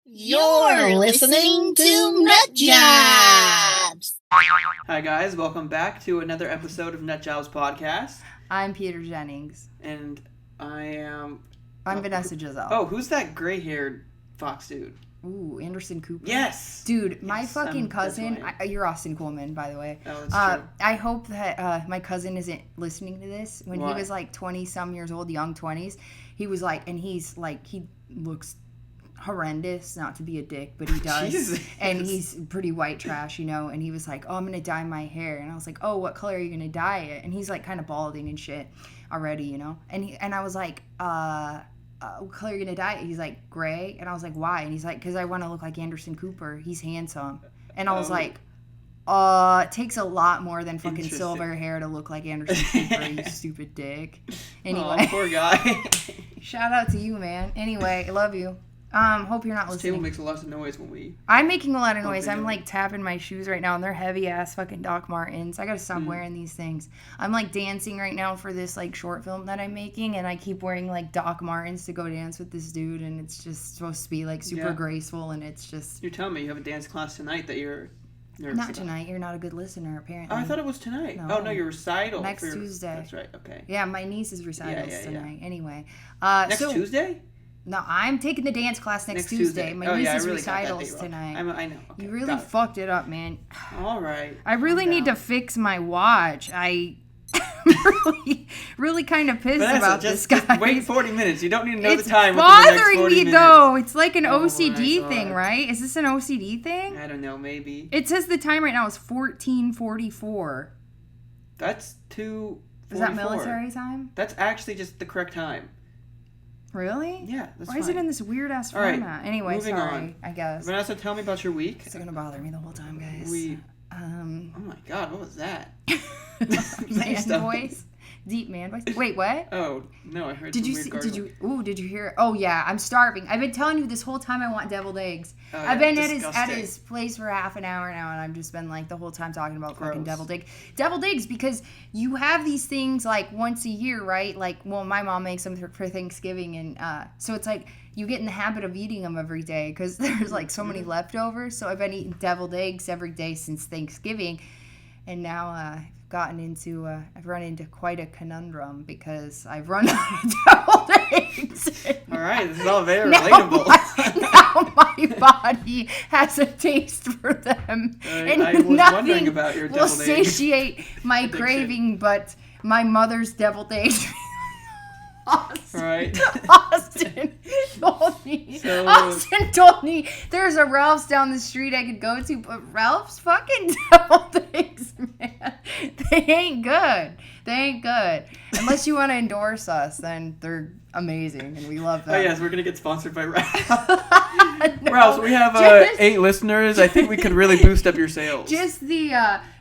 You're listening to Nutjobs. Hi guys, welcome back to another episode of Nutjobs podcast. I'm Peter Jennings. And I'm Vanessa Giselle. Oh, who's that gray-haired fox dude? Ooh, Anderson Cooper. Yes! Dude, my fucking cousin, you're Austin Kulman, by the way. Oh, that's true. I hope that my cousin isn't listening to this. When Why? he was like 20-some years old, young 20s, he was like, and he's like, he looks horrendous, not to be a dick, but he does. Jesus. And he's pretty white trash, you know, and he was like, oh, I'm gonna dye my hair. And I was like, oh, what color are you gonna dye it? And he's like kind of balding and shit already, you know. And I was like, what color are you gonna dye it? He's like, gray. And I was like, why? And he's like, because I want to look like Anderson Cooper. He's handsome. And I was like, it takes a lot more than fucking silver hair to look like Anderson Cooper, you stupid dick. Anyway. Oh, poor guy. Shout out to you, man. Anyway, I love you. Hope you're not listening. This table makes a lot of noise when we... I'm making a lot of noise. I'm like tapping my shoes right now, and they're heavy ass fucking Doc Martens. I gotta stop wearing these things. I'm like dancing right now for this like short film that I'm making, and I keep wearing like Doc Martens to go dance with this dude, and it's just supposed to be like super graceful, and it's just... You're telling me you have a dance class tonight that you're... Not tonight. You're not a good listener, apparently. Oh, I thought it was tonight. No. Oh, no, your recital. Next Tuesday. That's right, okay. Yeah, my niece's recitals tonight. Anyway. Next Tuesday? No, I'm taking the dance class next Tuesday. My niece's recitals tonight. I know. Okay, you really fucked it up, man. All right. I really need to fix my watch. I'm really kind of pissed about this, guy. Just wait 40 minutes. You don't need to know the time. It's bothering me, though. It's like an OCD thing, right? Is this an OCD thing? I don't know, maybe. It says the time right now is 14:44. That's 2:44. Is that military time? That's actually just the correct time. Really? Yeah, that's Why is it in this weird ass format? Right, anyway, moving sorry, on. I guess. Vanessa, tell me about your week. It's gonna bother me the whole time, guys. Oh my god, what was that? Man voice? Deep man voice? Wait, what? Oh, no, I heard did you hear it? Oh yeah, I'm starving. I've been telling you this whole time I want deviled eggs. Oh, I've been at his place for half an hour now, and I've just been like the whole time talking about fucking deviled eggs, because you have these things like once a year, right? Like, well, my mom makes them for Thanksgiving, and so it's like you get in the habit of eating them every day because there's like so many leftovers. So I've been eating deviled eggs every day since Thanksgiving, and now I've run into quite a conundrum because I've run out of deviled eggs. All right, this is all very relatable. Now my body has a taste for them, and I was wondering about your will deviled eggs. satiate my craving, but my mother's deviled eggs. Austin told me there's a Ralph's down the street I could go to, but Ralph's fucking deviled eggs, man, they ain't good. Unless you want to endorse us, then they're amazing and we love them. Oh yes, we're gonna get sponsored by Ralph's. No, Ralph's, we have 8 listeners. I think we could really boost up your sales.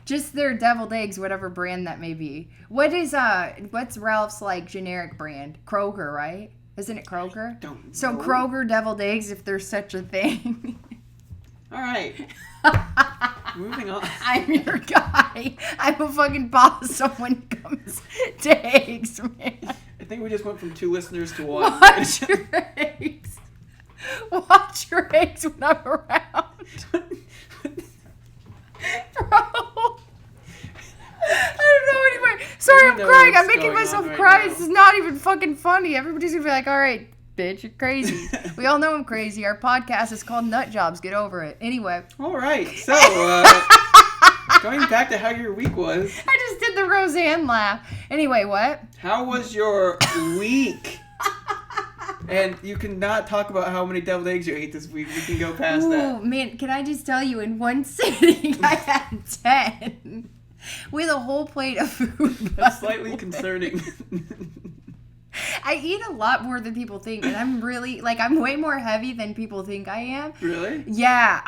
Just their deviled eggs, whatever brand that may be. What's Ralph's like generic brand? Kroger, right? Isn't it Kroger? Don't know. So Kroger deviled eggs, if there's such a thing. All right. Moving on. I'm your guy. I'm a fucking boss when it comes to eggs, man. I think we just went from 2 listeners to 1. Watch your eggs. Watch your eggs when I'm around. Bro. I don't know anyway. Sorry, I'm crying. I'm making myself cry. This is not even fucking funny. Everybody's gonna be like, all right, bitch, you're crazy. We all know I'm crazy. Our podcast is called Nutjobs. Get over it. Anyway. All right. So, going back to how your week was. I just did the Roseanne laugh. Anyway, what? How was your week? And you cannot talk about how many deviled eggs you ate this week. We can go past that. Oh, man, can I just tell you, in one sitting, I had 10. With a whole plate of food. That's slightly concerning. I eat a lot more than people think, and I'm way more heavy than people think I am. Really? Yeah,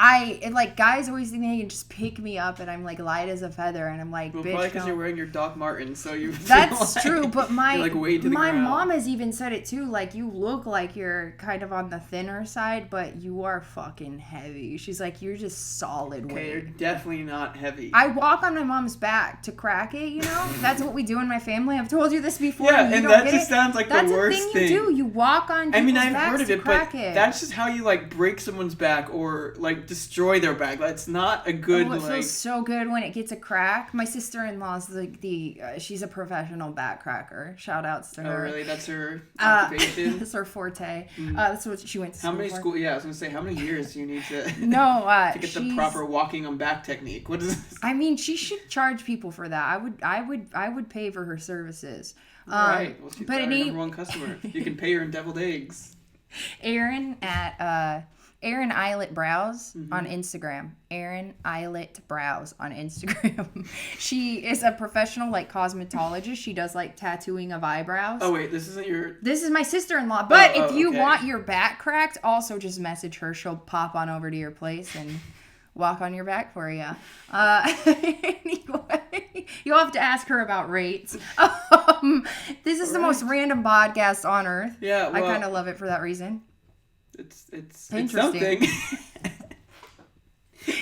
guys always think they can just pick me up, and I'm like light as a feather, and I'm like, well, bitch. Probably because you're wearing your Doc Martens, so you. That's true, but my ground. mom has even said it too. Like, you look like you're kind of on the thinner side, but you are fucking heavy. She's like, you're just solid weight. Okay, you're definitely not heavy. I walk on my mom's back to crack it. You know, that's what we do in my family. I've told you this before. Yeah, and that just sounds like That's the worst a thing you do. You walk on people's I've backs heard of to it, crack but it. that's just how you like break someone's back or like destroy their back. That's not a good it like. feels so good when it gets a crack. My sister-in-law's like she's a professional back cracker. Shout outs to her. Oh really? That's her occupation. That's her forte. That's what she went to school How many for. school? Yeah, I was gonna say how many years do you need to to get the proper walking on back technique? What is this? I mean, she should charge people for that. I would pay for her services. Right. Well, she's but our number one customer. You can pay her in deviled eggs. Erin at Erin Eyelet Brows on Instagram. Erin Eyelet Brows on Instagram. She is a professional like cosmetologist. She does like tattooing of eyebrows. Oh wait, this isn't your. This is my sister-in-law. But if you okay. want your back cracked, also just message her. She'll pop on over to your place and walk on your back for you. Anyway, you'll have to ask her about rates. This is the most random podcast on earth. Yeah, well, I kind of love it for that reason. It's Interesting. something.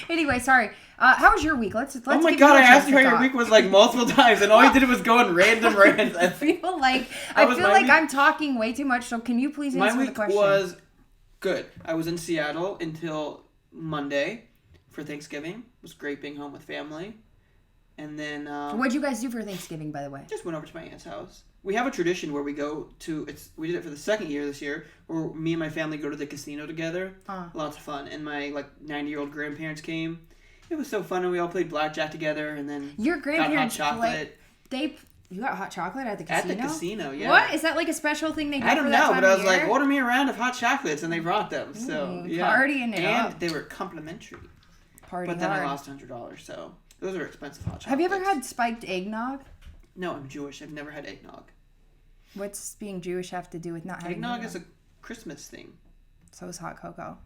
Anyway, sorry. How was your week? Let's. Oh my give god! you a I chance asked you to how your talk. week was like multiple times, and all you did was go on random rants. I feel like I'm talking way too much. So can you please answer the question? My week was good. I was in Seattle until Monday for Thanksgiving. It was great being home with family, and then What'd you guys do for Thanksgiving, by the way? just went over to my aunt's house. We have a tradition where we go to. We did it for the second year this year, where me and my family go to the casino together. Lots of fun, and my 90-year-old grandparents came. It was so fun, and we all played blackjack together, and then Your grandparents got hot chocolate. You got hot chocolate at the casino? At the casino, yeah. What? Is that like a special thing they do I don't for that know, time but I of was like, year? order me a round of hot chocolates, and they brought them. So, yeah. Partying it and up. they were complimentary. Party But then hard. I lost $100, so those are expensive hot chocolates. Have you ever had spiked eggnog? No, I'm Jewish. I've never had eggnog. What's being Jewish have to do with not having Eggnog is a Christmas thing. So is hot cocoa.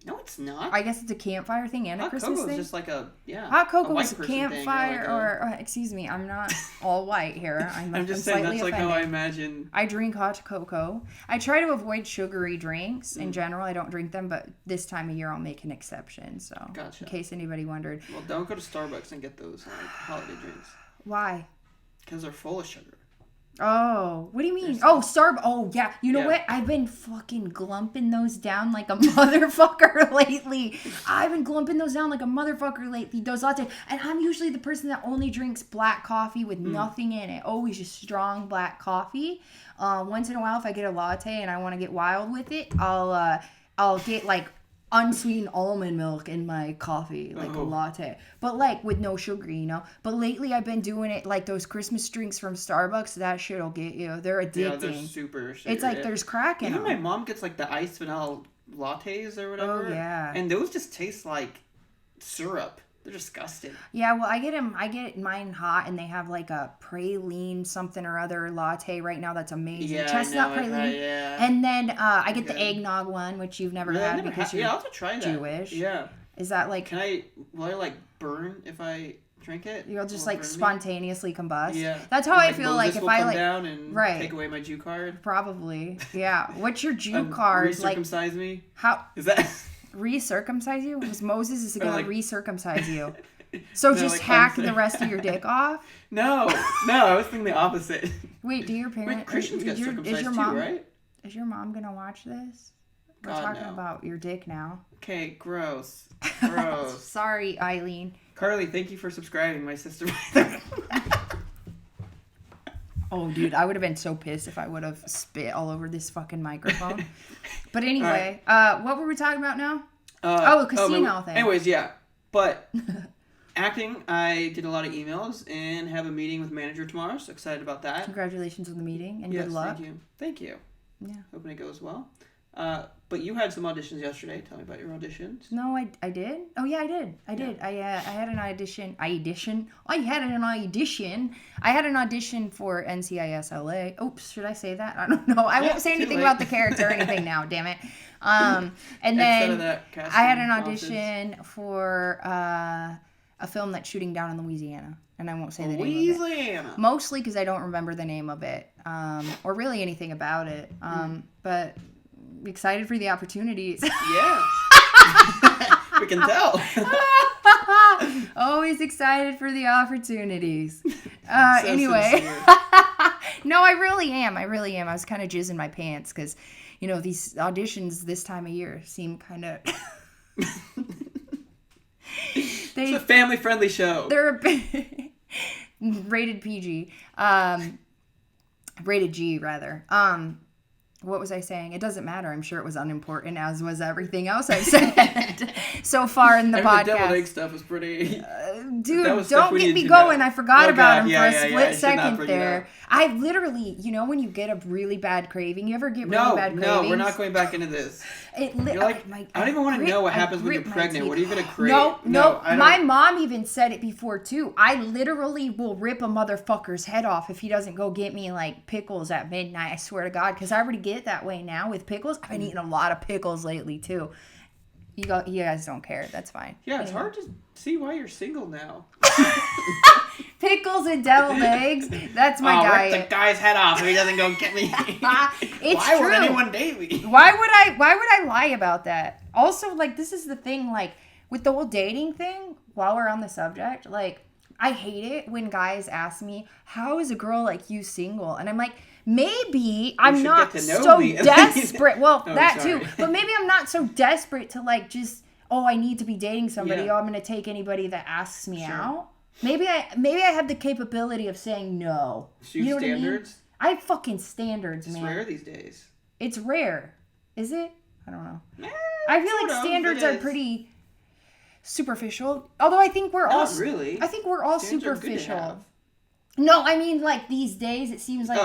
No, it's not. I guess it's a campfire thing and a Hot Christmas cocoa thing. is just like a, yeah. Hot cocoa a white is a person thing, campfire excuse me, I'm not all white here. I'm just saying that's like how I imagine. I drink hot cocoa. I try to avoid sugary drinks. In general, I don't drink them, but this time of year I'll make an exception. So, Gotcha. in case anybody wondered. Well, don't go to Starbucks and get those holiday drinks. Why? Because they're full of sugar. Oh, what do you mean? Oh, yeah. You know what? I've been fucking glumping those down like a motherfucker lately. Those lattes. And I'm usually the person that only drinks black coffee with nothing in it. Always just strong black coffee. Once in a while, if I get a latte and I want to get wild with it, I'll get like unsweetened almond milk in my coffee, like a latte, but like with no sugar, but lately I've been doing it like those Christmas drinks from Starbucks. That shit'll get you. They're addicting. Yeah, they're super sugar. It's like there's crack in them. My mom gets like the iced vanilla lattes or whatever. Oh yeah, and those just taste like syrup. They're disgusting. Yeah, well, I get mine hot, and they have like a praline something or other latte right now that's amazing. Yeah, Chestnut praline. Yeah. And then I get the eggnog one, which you've never had because you're I'll have to try that. Jewish. Yeah. Is that like? Will I like burn if I drink it? You'll just like spontaneously combust. Yeah. That's how I feel like if I like down and take away my Jew card. Probably. Yeah. What's your Jew card? Recircumcise me? How is that? Recircumcise you? Because Moses is gonna recircumcise you. So just hack the rest of your dick off? No, I was thinking the opposite. Wait, do your parents? Wait, Christians get circumcised too, right? Is your mom gonna watch this? We're talking about your dick now. Okay, gross. Sorry, Eileen. Carly, thank you for subscribing, my sister. Oh, dude, I would have been so pissed if I would have spit all over this fucking microphone. But anyway, what were we talking about now? Casino thing. Anyways, yeah. But acting, I did a lot of emails and have a meeting with manager tomorrow, so excited about that. Congratulations on the meeting and good luck. Thank you. Yeah. Hoping it goes well. But you had some auditions yesterday. Tell me about your auditions. No, I did. Oh yeah, I did. I did. I had an audition. I had an audition for NCIS LA. Oops, should I say that? I don't know. I won't say anything about the character or anything now. Damn it. And then I had an audition for a film that's shooting down in Louisiana, and I won't say the name of it. Mostly because I don't remember the name of it, or really anything about it. But excited for the opportunities. Yeah. We can tell. Always excited for the opportunities. Anyway. No, I really am. I was kind of jizzing my pants because, these auditions this time of year seem kind of... It's a family-friendly show. They're a bit... rated PG. Rated G, rather. What was I saying? It doesn't matter. I'm sure it was unimportant, as was everything else I've said so far in the podcast. The deviled egg stuff was pretty... Dude, don't get me going. I forgot about him for a split second there. I literally, when you get a really bad craving, you ever get really bad cravings? No, we're not going back into this. You're like, I don't even want to know what happens when you're pregnant. What are you going to crave? No. My mom even said it before, too. I literally will rip a motherfucker's head off if he doesn't go get me, pickles at midnight. I swear to God, because I already get it that way now with pickles. I've been eating a lot of pickles lately, too. You guys don't care. That's fine. Yeah, it's hard to see why you're single now. Pickles and deviled eggs. That's my diet. Rip the guy's head off if he doesn't go get me. Why would anyone date me? Why would I lie about that? Also, this is the thing, with the whole dating thing, while we're on the subject, I hate it when guys ask me, how is a girl like you single? And I'm like, maybe I'm not so desperate. Well, too. But maybe I'm not so desperate to just, I need to be dating somebody. I'm going to take anybody that asks me out. Maybe I have the capability of saying no. So you have standards? I have fucking standards, man. It's rare these days. It's rare. Is it? I don't know. I feel like standards are pretty superficial. Although I think we're all really. I think we're all superficial. No, I mean these days it seems like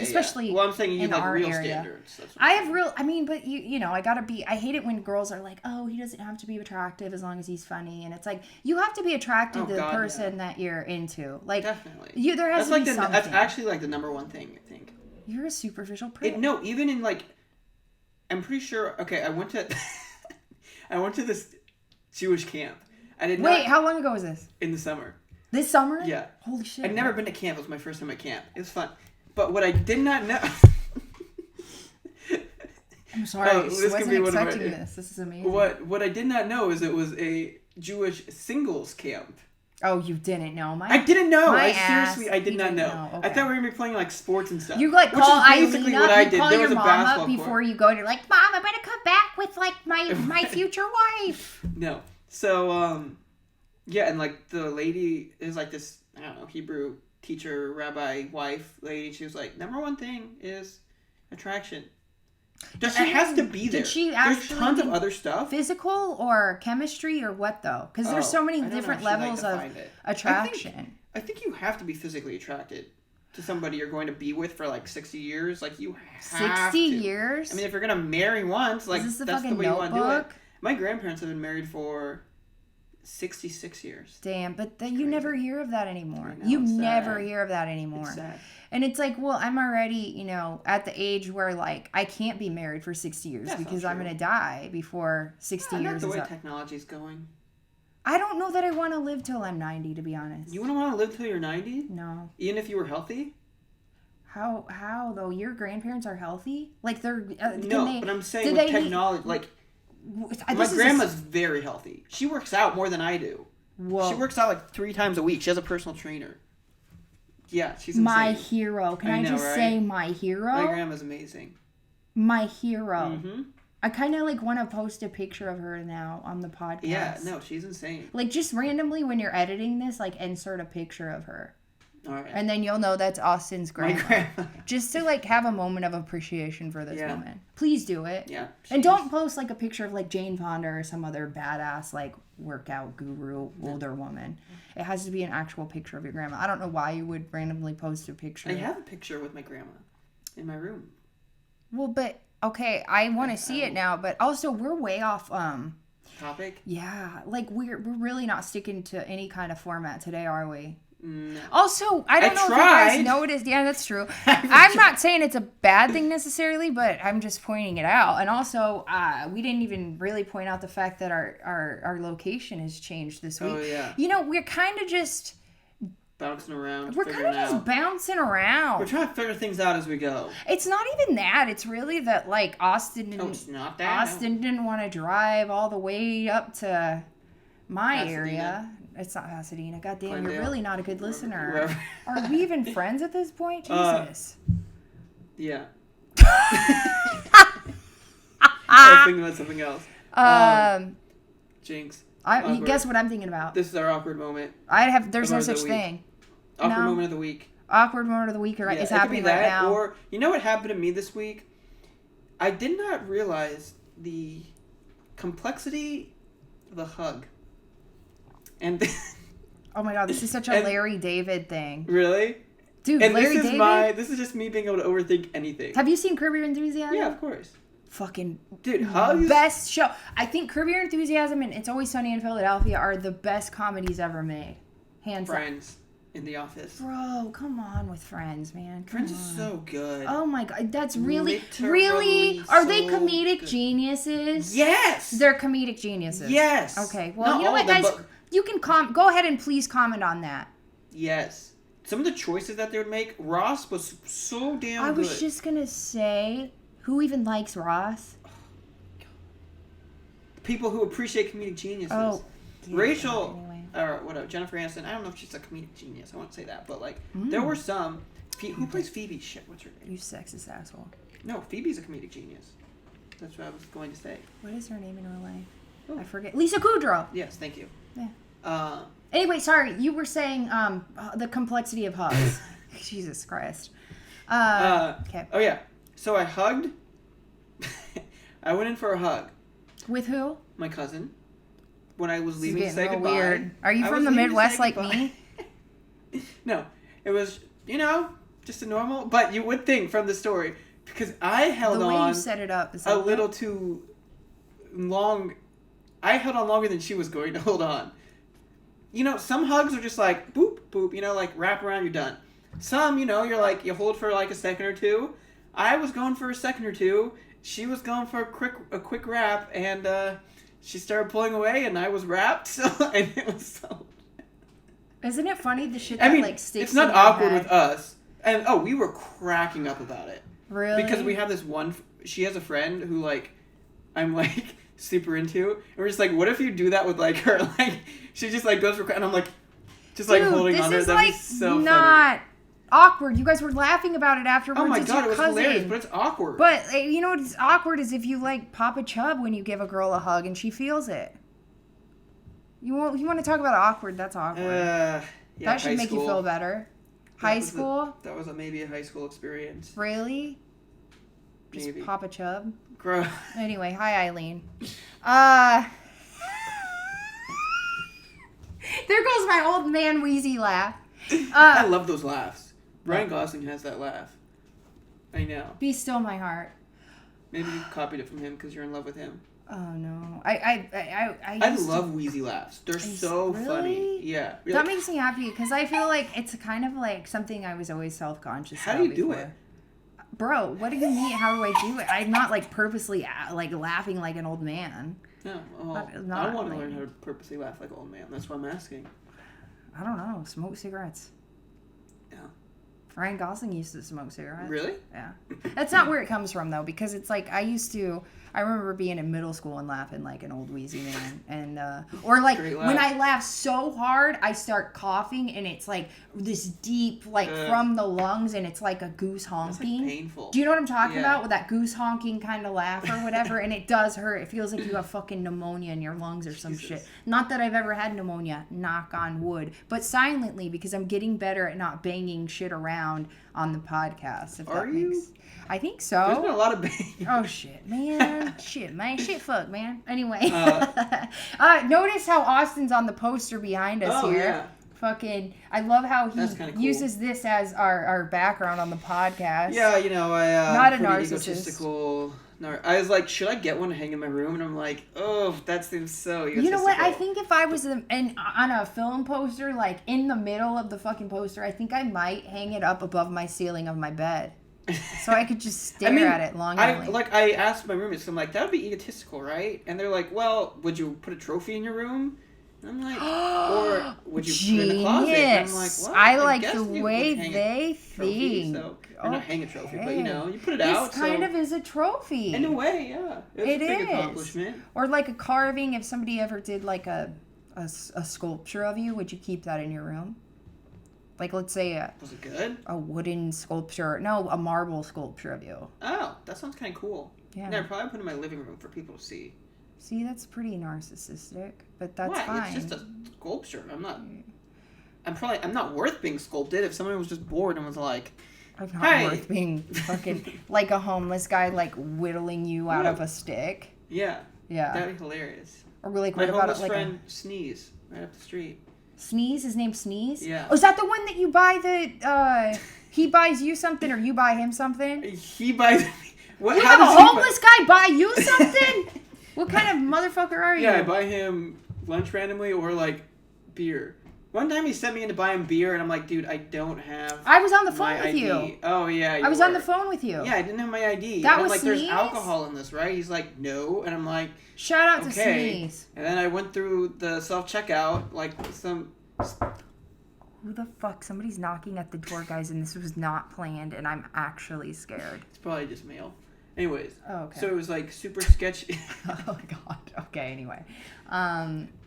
especially well, I'm saying you have real area. Standards. I have real. I mean, but I gotta be. I hate it when girls are like, "Oh, he doesn't have to be attractive as long as he's funny," and it's like you have to be attracted to the person that you're into. Definitely, there has to be something. That's actually the number one thing I think. You're a superficial prick. No, even in I'm pretty sure. Okay, I went to this Jewish camp. Wait, how long ago was this? In the summer. This summer? Yeah. Holy shit. I'd never been to camp. It was my first time at camp. It was fun. But what I did not know... I'm sorry. I wasn't expecting this. This is amazing. What I did not know is it was a Jewish singles camp. Oh, you didn't know? I didn't know. I did not know. Okay. I thought we were going to be playing sports and stuff. You call Eileen up, you call your mom up before you go and you're like, Mom, I'm going to come back with my future wife. No. So, yeah, and the lady is this, I don't know, Hebrew teacher, rabbi, wife lady. She was like, number one thing is attraction. It has to be there. Did she There's tons of other stuff. Physical or chemistry or what though? Because there's so many different levels of attraction. I think you have to be physically attracted to somebody you're going to be with for 60 years. You have 60 years? I mean, if you're going to marry once, is this that's the way you want to do it. My grandparents have been married for 66 years. Damn, but you never hear of that anymore. You never hear of that anymore. It's sad. And it's well, I'm already, at the age where I can't be married for 60 years because I'm going to die before 60 years is up. Not the way technology's going. I don't know that I want to live till I'm 90, to be honest. You want to live till you're 90? No. Even if you were healthy? How though? Your grandparents are healthy? They're but I'm saying with technology, my grandma's very healthy. She works out more than I do. Whoa. She works out 3 times a week. She has a personal trainer. Yeah, she's insane. My hero. Can I just say my hero? My grandma's amazing. My hero. Mm-hmm. I kind of want to post a picture of her now on the podcast. Yeah, no, she's insane. Just randomly when you're editing this, insert a picture of her. All right. And then you'll know that's Austin's grandma. My grandma. Just to have a moment of appreciation for this woman. Please do it. Yeah. And don't post a picture of Jane Fonda or some other badass workout guru older woman. It has to be an actual picture of your grandma. I don't know why you would randomly post a picture. I have a picture with my grandma in my room. Well, but okay, I want to see it now, but also we're way off topic. Yeah, we're really not sticking to any kind of format today, are we? No. Also, I don't know if you guys noticed. Yeah, that's true. I'm not saying it's a bad thing necessarily, but I'm just pointing it out. And also, we didn't even really point out the fact that our location has changed this week. Oh, yeah. We're kind of just... bouncing around. We're kind of just bouncing around. We're trying to figure things out as we go. It's not even that. It's really that, Austin didn't... Oh, it's not that? Austin didn't want to drive all the way up to my area. It's not Pasadena. God damn, Glendale. you're really not a good listener. Wherever. Are we even friends at this point? Jesus. Yeah. I was thinking about something else. Jinx. Guess what I'm thinking about? This is our awkward moment. There's no such thing. Awkward moment of the week. Awkward moment of the week is happening right now. Or, you know what happened to me this week? I did not realize the complexity of a hug. And oh my god, this is such a Larry David thing. Really? Dude, and Larry David? This is just me being able to overthink anything. Have you seen Curb Your Enthusiasm? Yeah, of course. Fucking dude, hugs. Best show. I think Curb Your Enthusiasm and It's Always Sunny in Philadelphia are the best comedies ever made. Hands down. Friends in the Office. Bro, come on with Friends, man. Friends is so good. Oh my god, that's really are they comedic geniuses? Yes. They're comedic geniuses. Yes. Okay. Well, you know what, guys? You can go ahead and please comment on that. Yes. Some of the choices that they would make, Ross was so damn good. I was just gonna say, who even likes Ross? People who appreciate comedic geniuses. Oh, Rachel, or whatever, Jennifer Aniston. I don't know if she's a comedic genius. I won't say that, but like there were some. Who plays Phoebe? Shit, what's her name? You sexist asshole. No, Phoebe's a comedic genius. That's what I was going to say. What is her name in real life? Oh. I forget. Lisa Kudrow. Yes, thank you. Yeah. Anyway, sorry, you were saying the complexity of hugs. Jesus Christ. Okay. Oh yeah. So I hugged. I went in for a hug. With who? My cousin. When I was leaving to say goodbye. Weird. Are you from the Midwest like me? No. It was, just a normal. But you would think from the story, because I held on. The way you set it up is a little too long. I held on longer than she was going to hold on. Some hugs are just like boop boop. Like wrap around, you're done. Some, you're like you hold for like a second or two. I was going for a second or two. She was going for a quick wrap, and she started pulling away, and I was wrapped. So and it was so. Isn't it funny the shit that sticks? It's not awkward with us, and we were cracking up about it. Really? Because we have this one. She has a friend who I'm super into, and we're just like, what if you do that with her? She just goes for, and I'm just Dude, holding on to her. That'd be so not funny. Awkward. You guys were laughing about it afterwards. Oh my it's god, your it was cousin. hilarious, but it's awkward. But you know what's awkward is if you pop a chub when you give a girl a hug and she feels it. You want to talk about awkward? That's awkward. Yeah, that should make you feel better. High school? That was maybe a high school experience. Really? Maybe. Just pop a chub? Gross. Anyway, hi Eileen. There goes my old man wheezy laugh. I love those laughs. Ryan Gosling has that laugh. I know. Be still my heart. Maybe you copied it from him because you're in love with him. Oh no, I love wheezy laughs. They're so funny. Yeah, that makes me happy because I feel like it's kind of something I was always self-conscious about. How do you do it, bro? What do you mean? How do I do it? I'm not purposely laughing like an old man. No, I want to learn how to purposely laugh like an old man. That's why I'm asking. I don't know. Smoke cigarettes. Yeah. Ryan Gosling used to smoke cigarettes. Really? Yeah. That's not where it comes from, though, because it's I remember being in middle school and laughing like an old wheezy man. And, or when I laugh so hard, I start coughing and it's this deep, from the lungs and it's like a goose honking. That's painful. Do you know what I'm talking about? With that goose honking kind of laugh or whatever. And it does hurt. It feels like you have fucking pneumonia in your lungs or some shit. Not that I've ever had pneumonia, knock on wood, but silently because I'm getting better at not banging shit around on the podcast. Are you? I think so. There's been a lot of banging. Oh shit, man. Shit, fuck, man. Anyway, notice how Austin's on the poster behind us here. Yeah. Fucking, I love how he uses this as our background on the podcast. Yeah, I not a narcissist. Egotistical. I was like, should I get one to hang in my room? And I'm like, oh, that seems so egotistical. You know what? I think if I was on a film poster, in the middle of the fucking poster, I think I might hang it up above my ceiling of my bed. So I could just stare at it longingly. I asked my roommates, I'm like, that would be egotistical, right? And they're like, well, would you put a trophy in your room? And I'm like, or would you put it in the closet? And I'm like, well, I like the way they think. Or not hang a trophy, but you put it out. This kind of is a trophy. In a way, yeah. It's a big accomplishment. Or a carving, if somebody ever did a a sculpture of you, would you keep that in your room? Like, let's say was it good? A wooden sculpture. No, a marble sculpture of you. Oh, that sounds kind of cool. Yeah. I'd probably put it in my living room for people to see. See, that's pretty narcissistic, but that's What? fine. It's just a sculpture. I'm not worth being sculpted. If someone was just bored and was like, I'm not worth being fucking like a homeless guy, like whittling you out of a stick. Yeah. Yeah. That'd be hilarious. Or like, my what about homeless like friend Sneeze right up the street. Sneeze? His name's Sneeze? Yeah. Oh, is that the one that you buy he buys you something or you buy him something? He buys. What? You have a homeless guy buy you something? What kind of motherfucker are you? Yeah, I buy him lunch randomly or like beer. One time he sent me in to buy him beer, and I'm like, dude, I don't have. I was on the phone my with ID. you. Oh yeah, I was on the phone with you. Yeah, I didn't have my ID. That and was I'm like, Sneeze? there's alcohol in this, right? He's like, no, and I'm like, shout out to okay. Sneeze. And then I went through the self checkout, like some. Who the fuck? Somebody's knocking at the door, guys, and this was not planned, and I'm actually scared. It's probably just mail. Anyways. Oh, okay. So it was like super sketchy. Oh my god. Okay. Anyway.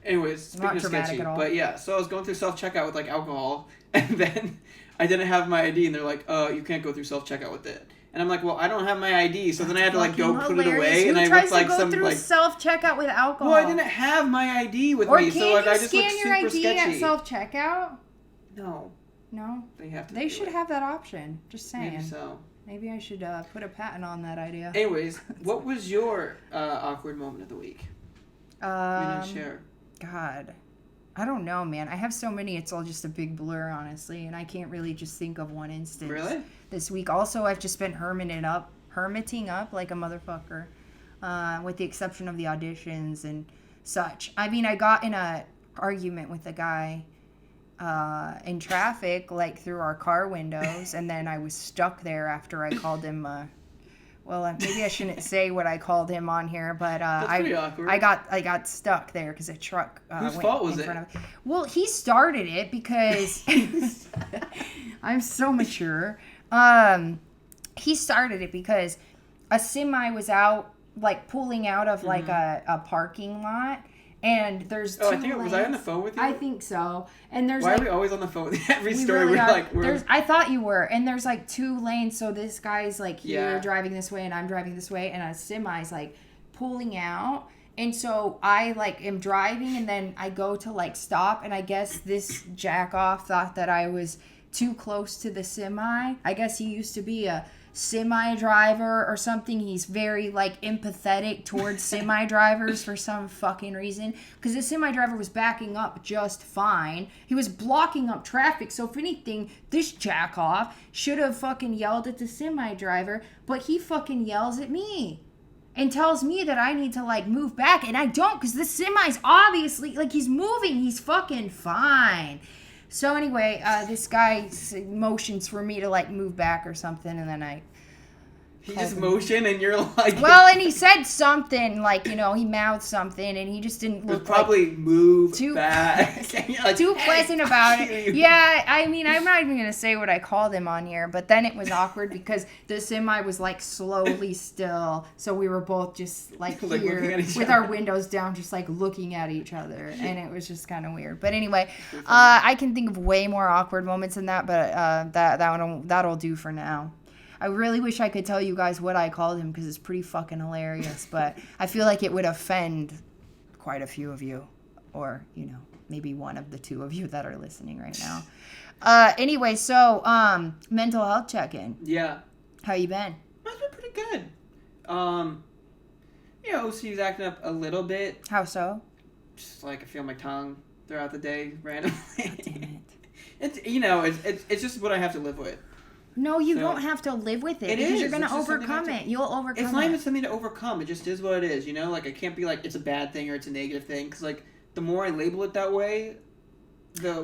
Anyways, speaking of sketchy, but yeah. So I was going through self checkout with like alcohol, and then I didn't have my ID, and they're like, you can't go through self checkout with it. And I'm like, well, I don't have my ID, so then I had to like go put it away, Who and I tries was like to go some through like self checkout with alcohol. Well, I didn't have my ID with or me, can so like you I just looked scan your super ID sketchy. at self checkout? No, No. they have to. They should have that option. Just saying. Maybe so. Maybe I should put a patent on that idea. Anyways, what was your awkward moment of the week? You didn't share. God, I don't know, man. I have so many. It's all just a big blur, honestly, and I can't really just think of one instance. Really? This week. Also, I've just been hermiting up like a motherfucker, with the exception of the auditions and such. I mean, I got in a argument with a guy in traffic, like through our car windows, and then I was stuck there after I called him. Maybe I shouldn't say what I called him on here, but That's pretty awkward. I got stuck there because a truck Whose went fault was in it? front of. Well, he started it because I'm so mature. He started it because a semi was out, like pulling out of like a parking lot. And there's two lanes. Was I on the phone with you? I think so. And there's Why like, are we always on the phone with every story? Really we're I thought you were. And there's like two lanes, so this guy's like here Yeah. driving this way and I'm driving this way, and a semi's like pulling out. And so I like am driving, and then I go to like stop, and I guess this jack off thought that I was too close to the semi. I guess he used to be a semi driver or something. He's very like empathetic towards semi drivers for some fucking reason, because the semi driver was backing up just fine. He was blocking up traffic, so if anything, this jack off should have fucking yelled at the semi driver, but he fucking yells at me and tells me that I need to like move back, and I don't, because the semi's obviously like, he's moving, he's fucking fine. So anyway, this guy motions for me to like move back or something, and then he just motioned, and you're like, well, and he said something like, he mouthed something, and he just didn't look probably like move too back. Like, too pleasant about it. Yeah, I mean, I'm not even gonna say what I called him on here, but then it was awkward because the semi was like slowly still, so we were both just like here with our windows down, just like looking at each other, and it was just kind of weird. But anyway, I can think of way more awkward moments than that, but that'll do for now. I really wish I could tell you guys what I called him, because it's pretty fucking hilarious, but I feel like it would offend quite a few of you, or, maybe one of the two of you that are listening right now. Anyway, so, mental health check-in. Yeah. How you been? I've been pretty good. OC's acting up a little bit. How so? Just like I feel my tongue throughout the day randomly. God damn it. It's just what I have to live with. No, you don't have to live with it, because you're going to overcome it. You'll overcome it. It's not even something to overcome. It just is what it is, Like, I can't be like, it's a bad thing or it's a negative thing. Because, like, the more I label it that way, the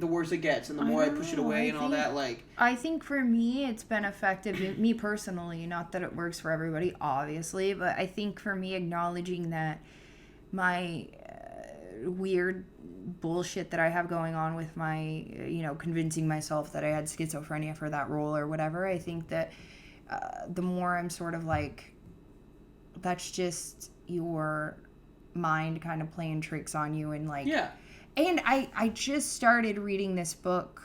worse it gets. And the more I push it away and all that, like... I think for me, it's been effective. Me personally, not that it works for everybody, obviously. But I think for me, acknowledging that my weird bullshit that I have going on with my, convincing myself that I had schizophrenia for that role or whatever, I think that the more I'm sort of like, that's just your mind kind of playing tricks on you and like. Yeah. And I just started reading this book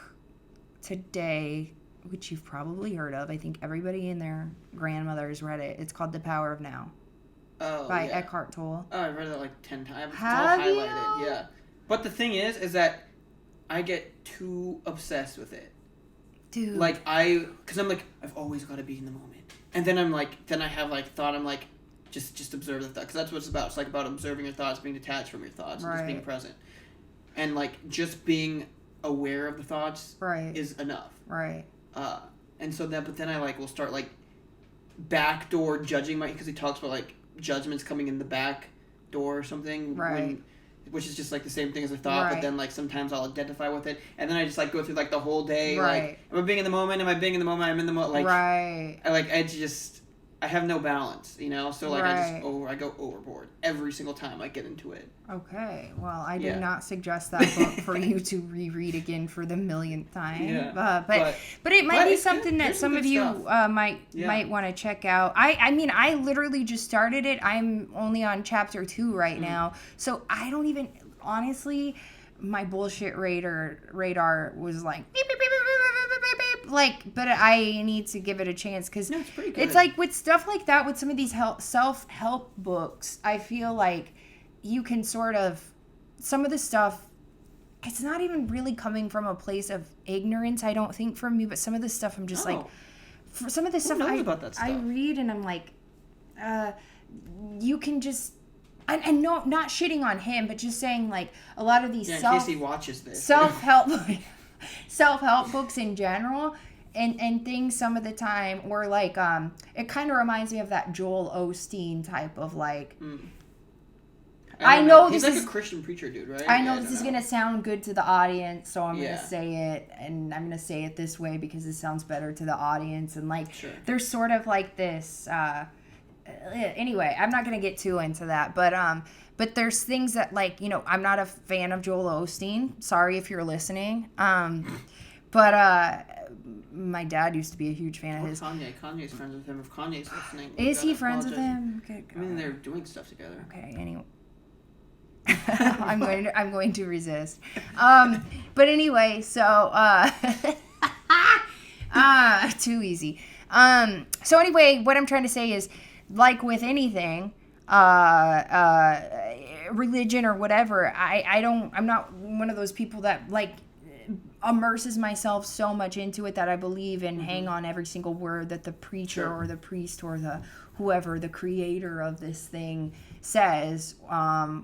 today, which you've probably heard of. I think everybody and their grandmother's read it. It's called The Power of Now. Oh, by yeah. Eckhart Tolle. Oh, I've read it like 10 times. It's Have all highlighted. you? Yeah. But the thing is that I get too obsessed with it. Dude. Like, because I'm like, I've always got to be in the moment. And then I'm like, then I have like thought, I'm like, just observe the thought. Because that's what it's about. It's like about observing your thoughts, being detached from your thoughts, and just being present. And like, just being aware of the thoughts is enough. Right. And so then, but then I like will start like backdoor judging because he talks about like judgments coming in the back door or something. Right. Which is just like the same thing as a thought, but then like sometimes I'll identify with it, and then I just like go through like the whole day. Like, am I being in the moment? Am I being in the moment? I'm in the moment. Like, I have no balance, you know. So like I go overboard every single time I get into it. Okay, well I did not suggest that book for you to reread again for the millionth time. Yeah. But it might be something that some of you might want to check out. I mean I literally just started it. I'm only on chapter 2 right now, so I don't even honestly. My bullshit radar was like beep, beep, beep, beep, beep, beep, beep, like, but I need to give it a chance because it's like with stuff like that, with some of these self-help books, I feel like you can sort of, some of the stuff, it's not even really coming from a place of ignorance, I don't think, from me, but some of the stuff I'm just like, for some of the stuff I read and I'm like, you can just, and no, not shitting on him, but just saying like a lot of these in case he watches this, self-help books in general and things some of the time, or like it kind of reminds me of that Joel Osteen type of like. I know he's this like is a Christian preacher dude, right? I know this is gonna sound good to the audience, so I'm gonna say it, and I'm gonna say it this way because it sounds better to the audience, and like there's sort of like this. Anyway, I'm not gonna get too into that, but there's things that like, you know, I'm not a fan of Joel Osteen. Sorry if you're listening. But my dad used to be a huge fan of his. Kanye's friends with him. If Kanye's listening, is he friends with him? Okay, I mean, they're doing stuff together. Okay. Anyway. I'm going to resist. But anyway, so too easy. So anyway, what I'm trying to say is, like with anything, religion or whatever, I'm not one of those people that like immerses myself so much into it that I believe and hang on every single word that the preacher or the priest or the whoever, the creator of this thing says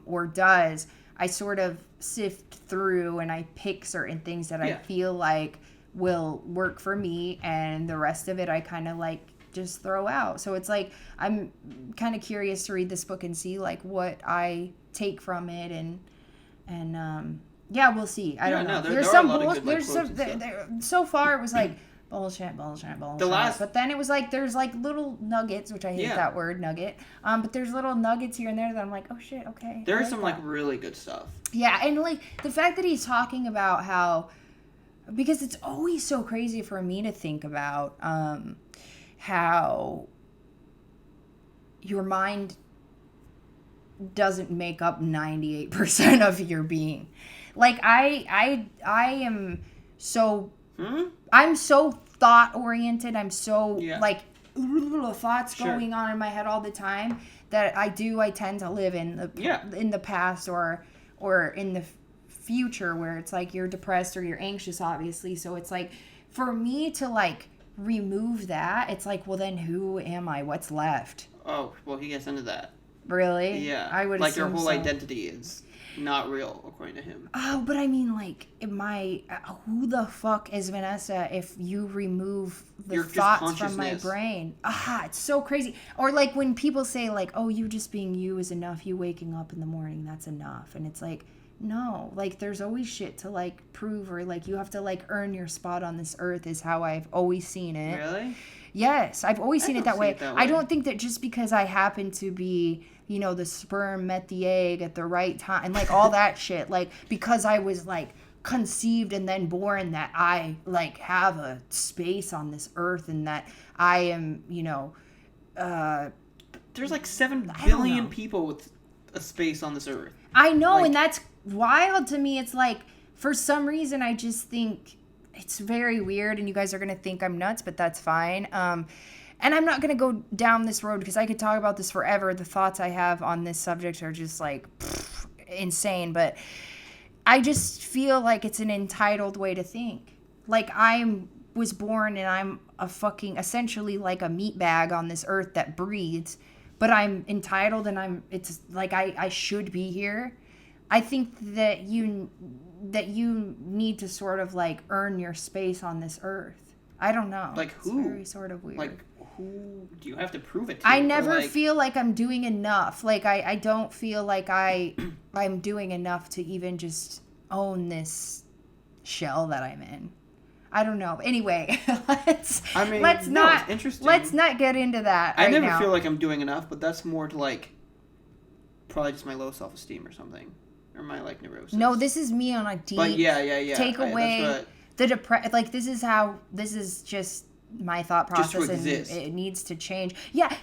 or does. I sort of sift through and I pick certain things that I feel like will work for me, and the rest of it I kind of like just throw out. So it's like I'm kind of curious to read this book and see like what I take from it, and yeah, we'll see. I don't know. There's some bullshit. There's some. So far, it was like bullshit. But then it was like there's like little nuggets, which I hate that word, nugget. But there's little nuggets here and there that I'm like, oh shit, okay. There's some like really good stuff. Yeah, and like the fact that he's talking about how, because it's always so crazy for me to think about how your mind doesn't make up 98% of your being. Like I am so I'm so thought oriented. I'm so like thoughts going on in my head all the time that I tend to live in the past or in the future, where it's like you're depressed or you're anxious, obviously. So it's like for me to like remove that, it's like, well then who am I? What's left? Oh, well, he gets into that. Really? Yeah. I would like your whole so. Identity is not real, according to him. Oh, but I mean, like, who the fuck is Vanessa if you remove the thoughts from my brain? It's so crazy. Or like when people say like, oh, you just being you is enough. You waking up in the morning, that's enough. And it's like, no, like there's always shit to like prove, or like you have to like earn your spot on this earth is how I've always seen it. Really? Yes, I've always seen it that way. I don't think that just because I happen to be, you know, the sperm met the egg at the right time and like all that shit, like because I was like conceived and then born, that I like have a space on this earth and that I am, you know, there's like 7 billion people with a space on this earth. I know, like, and that's wild to me. It's like, for some reason, I just think it's very weird, and you guys are going to think I'm nuts, but that's fine. And I'm not going to go down this road because I could talk about this forever. The thoughts I have on this subject are just like insane, but I just feel like it's an entitled way to think. Like, I was born and I'm a fucking, essentially like a meat bag on this earth that breathes, but I'm entitled and it's like I should be here. I think that you need to sort of like earn your space on this earth. I don't know. Like who? It's very sort of weird. Like, who do you have to prove it to? I never feel like I'm doing enough. Like, I don't feel like I'm doing enough to even just own this shell that I'm in. I don't know. Anyway, let's not get into that. I never feel like I'm doing enough, but that's more to like probably just my low self-esteem or something, or my like neurosis. No, this is me on a deep. But yeah. Take away the like this is just my thought process, just to and exist. It needs to change. Yeah,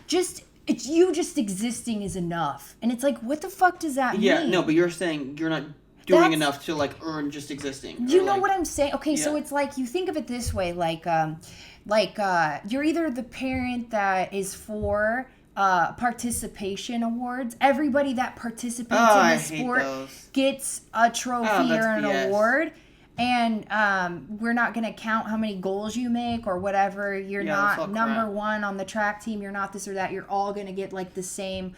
you just existing is enough, and it's like, what the fuck does that mean? Yeah, no, but you're saying you're not doing enough to like earn just existing. You know what I'm saying? Okay, yeah. So it's like, you think of it this way, like you're either the parent that is for participation awards. Everybody that participates in the sport gets a trophy or an award. And we're not going to count how many goals you make or whatever. You're not number one on the track team. You're not this or that. You're all going to get like the same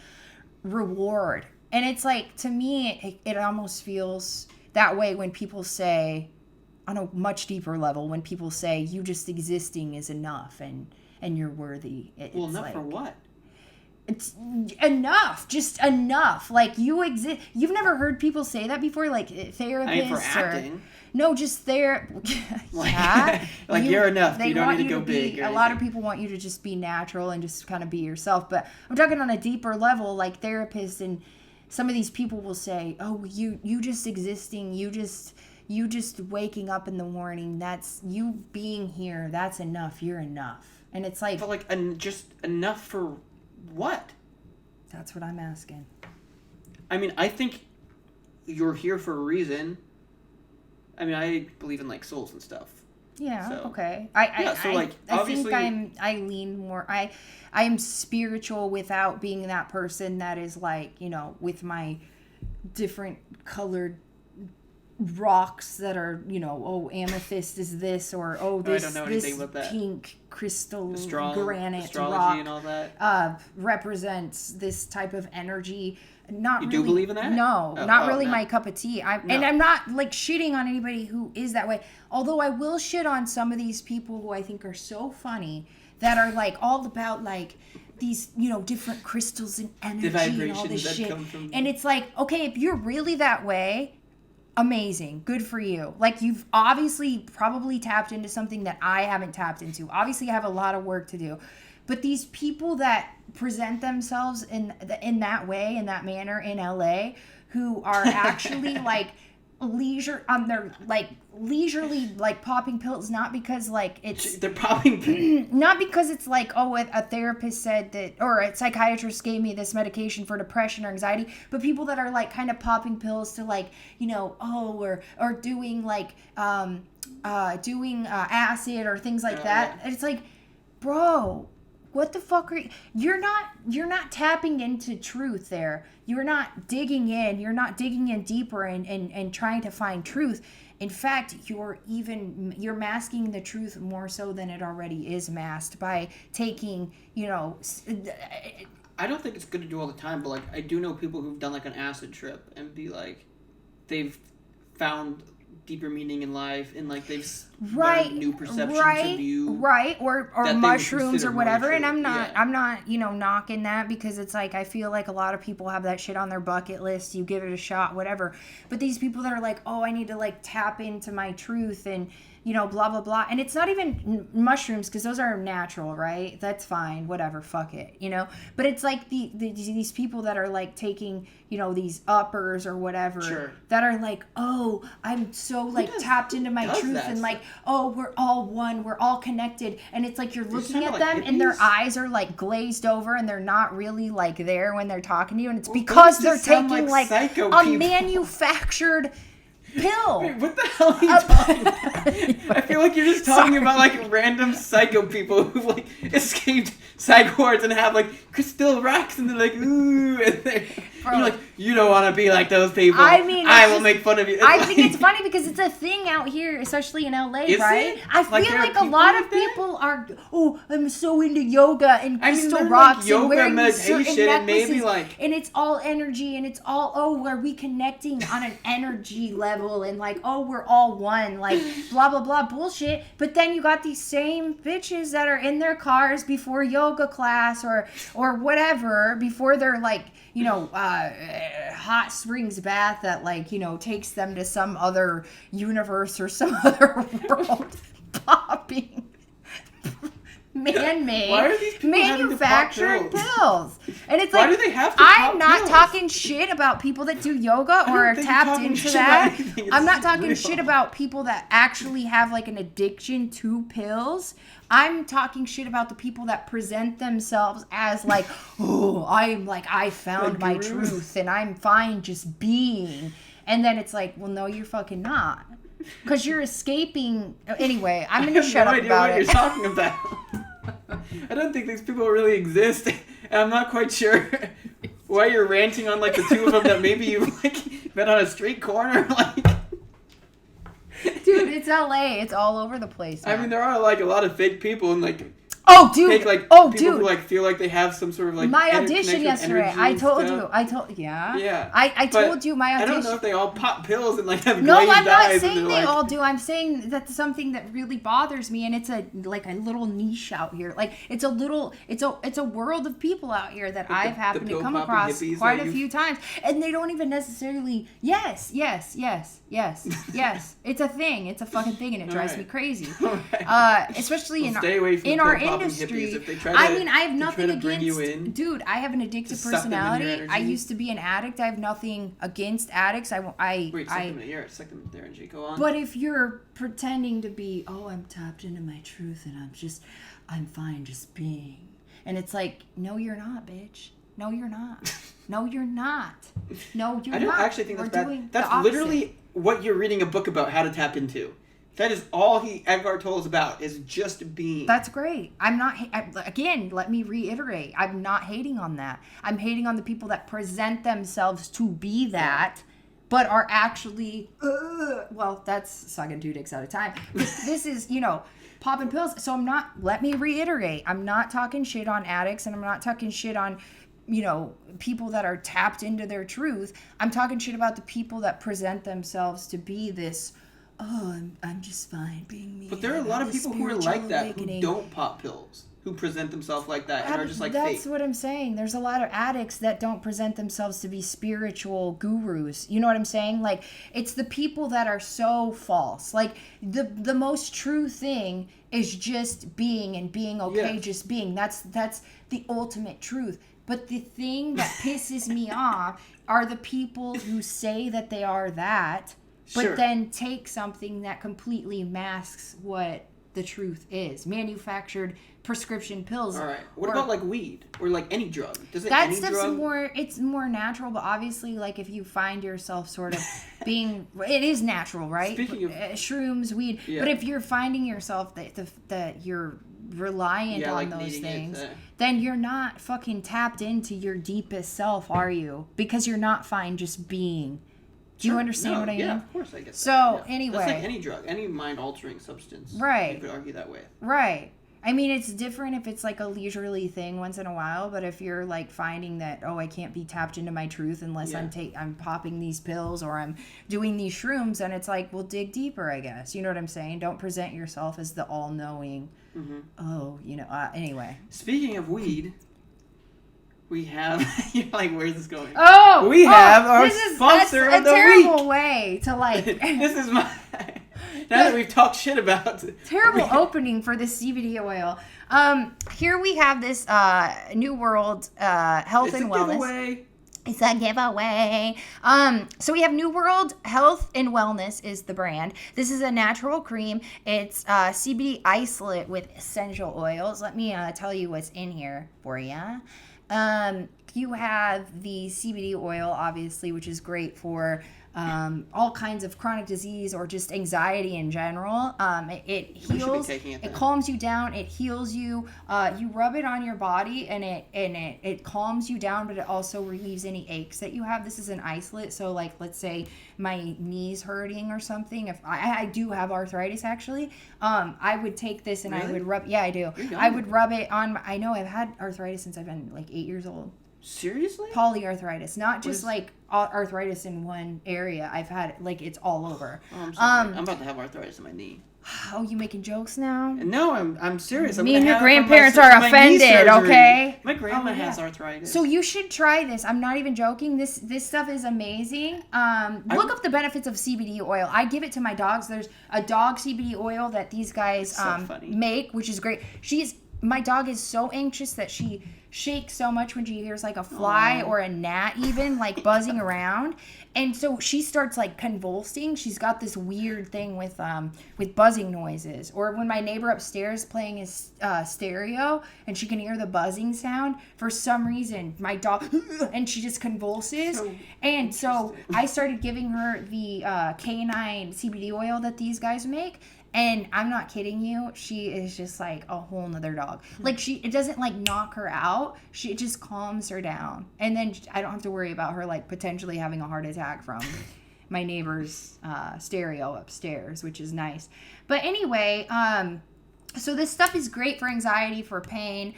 reward. And it's like, to me, it almost feels that way when people say, on a much deeper level, when people say you just existing is enough and you're worthy. Well, enough for what? It's enough, just enough. Like, you exist. You've never heard people say that before, like therapists. I mean, for acting. No, just yeah. Like, you're enough. You don't need to go big. A lot of people want you to just be natural and just kind of be yourself. But I'm talking on a deeper level, like therapists and some of these people will say, "Oh, you just existing. You just waking up in the morning. That's you being here. That's enough. You're enough." And it's like, but like, just enough for what? That's what I'm asking. I mean, I think you're here for a reason. I mean, I believe in like souls and stuff. Yeah. So. Okay. I obviously, think I lean more. I'm spiritual without being that person that is like, with my different colored rocks that are, amethyst is this, or this pink crystal granite astrology rock and all that represents this type of energy. Not you really, do believe in that? No, not really my cup of tea. And I'm not like shitting on anybody who is that way. Although I will shit on some of these people who I think are so funny that are like all about like these, different crystals and energy and all this shit. And it's like, okay, if you're really that way, amazing, good for you. Like, you've obviously probably tapped into something that I haven't tapped into. Obviously, I have a lot of work to do. But these people that present themselves in that way, in that manner, in LA, who are actually like leisurely like popping pills, not because like they're popping pills. Not because it's like, oh, a therapist said that, or a psychiatrist gave me this medication for depression or anxiety, but people that are like kind of popping pills to like, or doing like acid or things like that. Yeah. And it's like, bro, what the fuck are you? You're not tapping into truth there. You're not digging in. You're not digging in deeper and trying to find truth. In fact, you're masking the truth more so than it already is masked by taking, I don't think it's good to do all the time, but like, I do know people who've done like an acid trip and be like, they've found deeper meaning in life, and like they've learned new perceptions of you, or mushrooms or whatever. And I'm not knocking that, because it's like, I feel like a lot of people have that shit on their bucket list. You give it a shot, whatever. But these people that are like, oh, I need to like tap into my truth and blah, blah, blah. And it's not even mushrooms because those are natural, right? That's fine. Whatever. Fuck it. But it's like these people that are like taking, these uppers or whatever that are like, oh, I'm so like tapped into my truth and like, oh, we're all one. We're all connected. And it's like you're looking at them and their eyes are like glazed over and they're not really like there when they're talking to you. And it's because they're taking like a manufactured pill. Wait, what the hell are you talking about? I feel like you're just talking about like random psycho people who like escaped psych wards and have like crystal rocks and they're like, ooh, and you're like, you don't want to be like those people. I mean, I will make fun of you. I think it's funny because it's a thing out here, especially in LA, right? I feel like a lot of people are, I'm so into yoga and crystal rocks yoga, and wearing meditation, certain necklaces, and maybe like, and it's all energy and it's all, are we connecting on an energy level and like, we're all one, like blah blah blah bullshit. But then you got these same bitches that are in their cars before yoga class or whatever, before they're like, hot springs bath that like, takes them to some other universe or some other world, popping man-made, why are these people manufactured pills? And it's why like, do they have to pop I'm not pills? talking shit about people that do yoga or are tapped into that. I'm not talking shit about people that actually have like an addiction to pills. I'm talking shit about the people that present themselves as like, I found my truth and I'm fine just being. And then it's like, well, no, you're fucking not. Because you're escaping. Anyway, I'm going to shut up about it. I have no idea what you're talking about. I don't think these people really exist. And I'm not quite sure why you're ranting on like the two of them that maybe you've like been on a street corner. Like, dude, it's LA. It's all over the place, man. I mean, there are like a lot of fake people and like. Oh, dude. Fake, like, people who like feel like they have some sort of like. My audition yesterday. I told you. Yeah. Yeah. I told you my audition. I don't know if they all pop pills and like have no, glazed I'm not eyes saying they like... all do. I'm saying that's something that really bothers me, and it's a little niche out here. Like it's a world of people out here that I've happened to come across quite a few times, and they don't even necessarily. Yes. It's a thing. It's a fucking thing, and it drives me crazy. Right. Especially in our industry. I mean, I have nothing against. Dude, I have an addictive personality. I used to be an addict. I have nothing against addicts. Suck them their energy. Go on. But if you're pretending to be, I'm tapped into my truth and I'm fine just being, and it's like, no, you're not, bitch. No, you're not. No, you're not. No, you're not. I don't actually think that's bad. That's literally what you're reading a book about how to tap into. That is all Eckhart Tolle is about, is just being. That's great. I'm not, again, let me reiterate. I'm not hating on that. I'm hating on the people that present themselves to be that, but are actually, that's sucking 2 dicks at a time. This is, popping pills. So let me reiterate. I'm not talking shit on addicts and I'm not talking shit on, people that are tapped into their truth. I'm talking shit about the people that present themselves to be this, I'm just fine being me. But there are a lot of people who are like that, who don't pop pills, who present themselves like that and are just like fake. That's what I'm saying. There's a lot of addicts that don't present themselves to be spiritual gurus. You know what I'm saying? Like, it's the people that are so false. Like, the most true thing is just being and being okay, just being. That's the ultimate truth. But the thing that pisses me off are the people who say that they are that, but then take something that completely masks what the truth is. Manufactured prescription pills. All right. What about like weed or like any drug? That stuff's more natural, but obviously like if you find yourself sort of being, it is natural, right? Speaking of shrooms, weed. Yeah. But if you're finding yourself that you're reliant on those things, then you're not fucking tapped into your deepest self, are you? Because you're not fine just being. Do you understand what I mean? Yeah, of course I get that. So, anyway. That's like any drug, any mind-altering substance. Right. You could argue that way. Right. I mean, it's different if it's like a leisurely thing once in a while, but if you're like finding that, I can't be tapped into my truth unless I'm popping these pills or I'm doing these shrooms, and it's like, well, dig deeper, I guess. You know what I'm saying? Don't present yourself as the all-knowing, anyway. Speaking of weed... We have, you're like, where's this going? We have our sponsor of the week. That's a terrible way to like. This is my. Now that we've talked shit about it. Terrible opening for this CBD oil. Here we have this New World Health and Wellness. Giveaway. It's a giveaway. So we have New World Health and Wellness is the brand. This is a natural cream. It's CBD isolate with essential oils. Let me tell you what's in here for you. You have the CBD oil, obviously, which is great for all kinds of chronic disease or just anxiety in general. It heals, it calms you down, it heals you. You rub it on your body and it calms you down, but it also relieves any aches that you have. This is an isolate, so like let's say my knee's hurting or something. If I do have arthritis actually, I would take this and I would rub. Yeah, I do. I would rub it on. I know I've had arthritis since I've been like 8 years old. Seriously? Polyarthritis, not just like arthritis in one area. I've had like it's all over. Oh, I'm sorry. I'm about to have arthritis in my knee. Oh, you making jokes now? No, I'm serious. Me and your grandparents are offended, okay? My grandma has arthritis. So you should try this. I'm not even joking. This stuff is amazing. Look up the benefits of CBD oil. I give it to my dogs. There's a dog CBD oil that these guys make, which is great. My dog is so anxious that she shakes so much when she hears like a fly or a gnat even like buzzing around, and so she starts like convulsing. She's got this weird thing with buzzing noises, or when my neighbor upstairs playing his stereo and she can hear the buzzing sound for some reason, my dog and she just convulses. So I started giving her the canine CBD oil that these guys make. And I'm not kidding you, she is just like a whole nother dog. Like it doesn't like knock her out, it just calms her down. And then I don't have to worry about her like potentially having a heart attack from my neighbor's stereo upstairs, which is nice. But anyway, so this stuff is great for anxiety, for pain,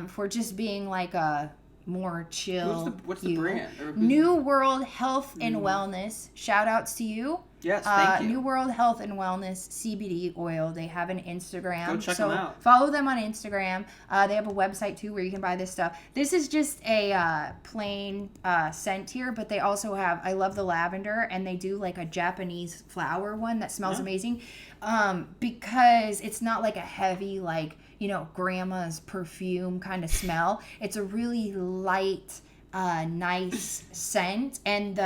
for just being like a more chill. What's the brand? New World Health and Wellness. Shout outs to you. Yes, thank you. New World Health and Wellness CBD oil. They have an Instagram. Go check them out. Follow them on Instagram. They have a website too where you can buy this stuff. This is just a plain scent here, but they also have, I love the lavender, and they do like a Japanese flower one that smells amazing, because it's not like a heavy like, grandma's perfume kind of smell. It's a really light, nice scent, and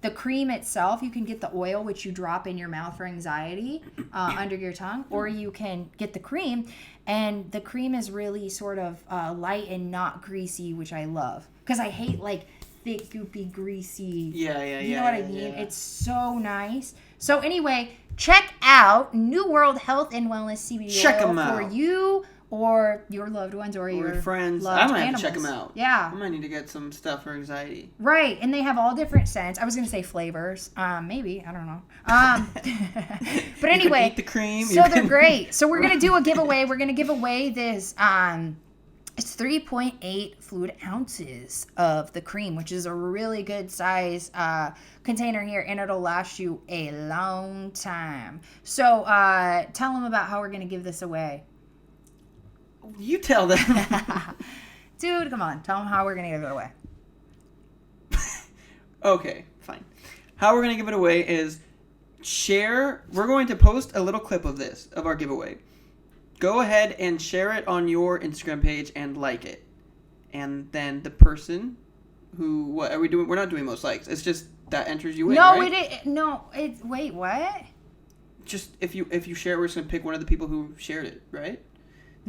the cream itself, you can get the oil, which you drop in your mouth for anxiety under your tongue, or you can get the cream, and the cream is really sort of light and not greasy, which I love, because I hate like thick, goopy, greasy. Yeah. You know what I mean? Yeah. It's so nice. So anyway, check out New World Health and Wellness CBD oil for you or your loved ones or your friends. I might have to check them out. Yeah. I might need to get some stuff for anxiety. Right, and they have all different scents. I was going to say flavors. Maybe. I don't know. But anyway. You can eat the cream. So they're great. So we're going to do a giveaway. We're going to give away this. It's 3.8 fluid ounces of the cream, which is a really good size container here, and it'll last you a long time. So tell them about how we're going to give this away. You tell them. Dude, come on. Tell them how we're going to give it away. Okay, fine. How we're going to give it away is we're going to post a little clip of this, of our giveaway. Go ahead and share it on your Instagram page and like it. And then the person what are we doing? We're not doing most likes. It's just that enters you in, right? Wait, what? Just if you share it, we're just going to pick one of the people who shared it, right?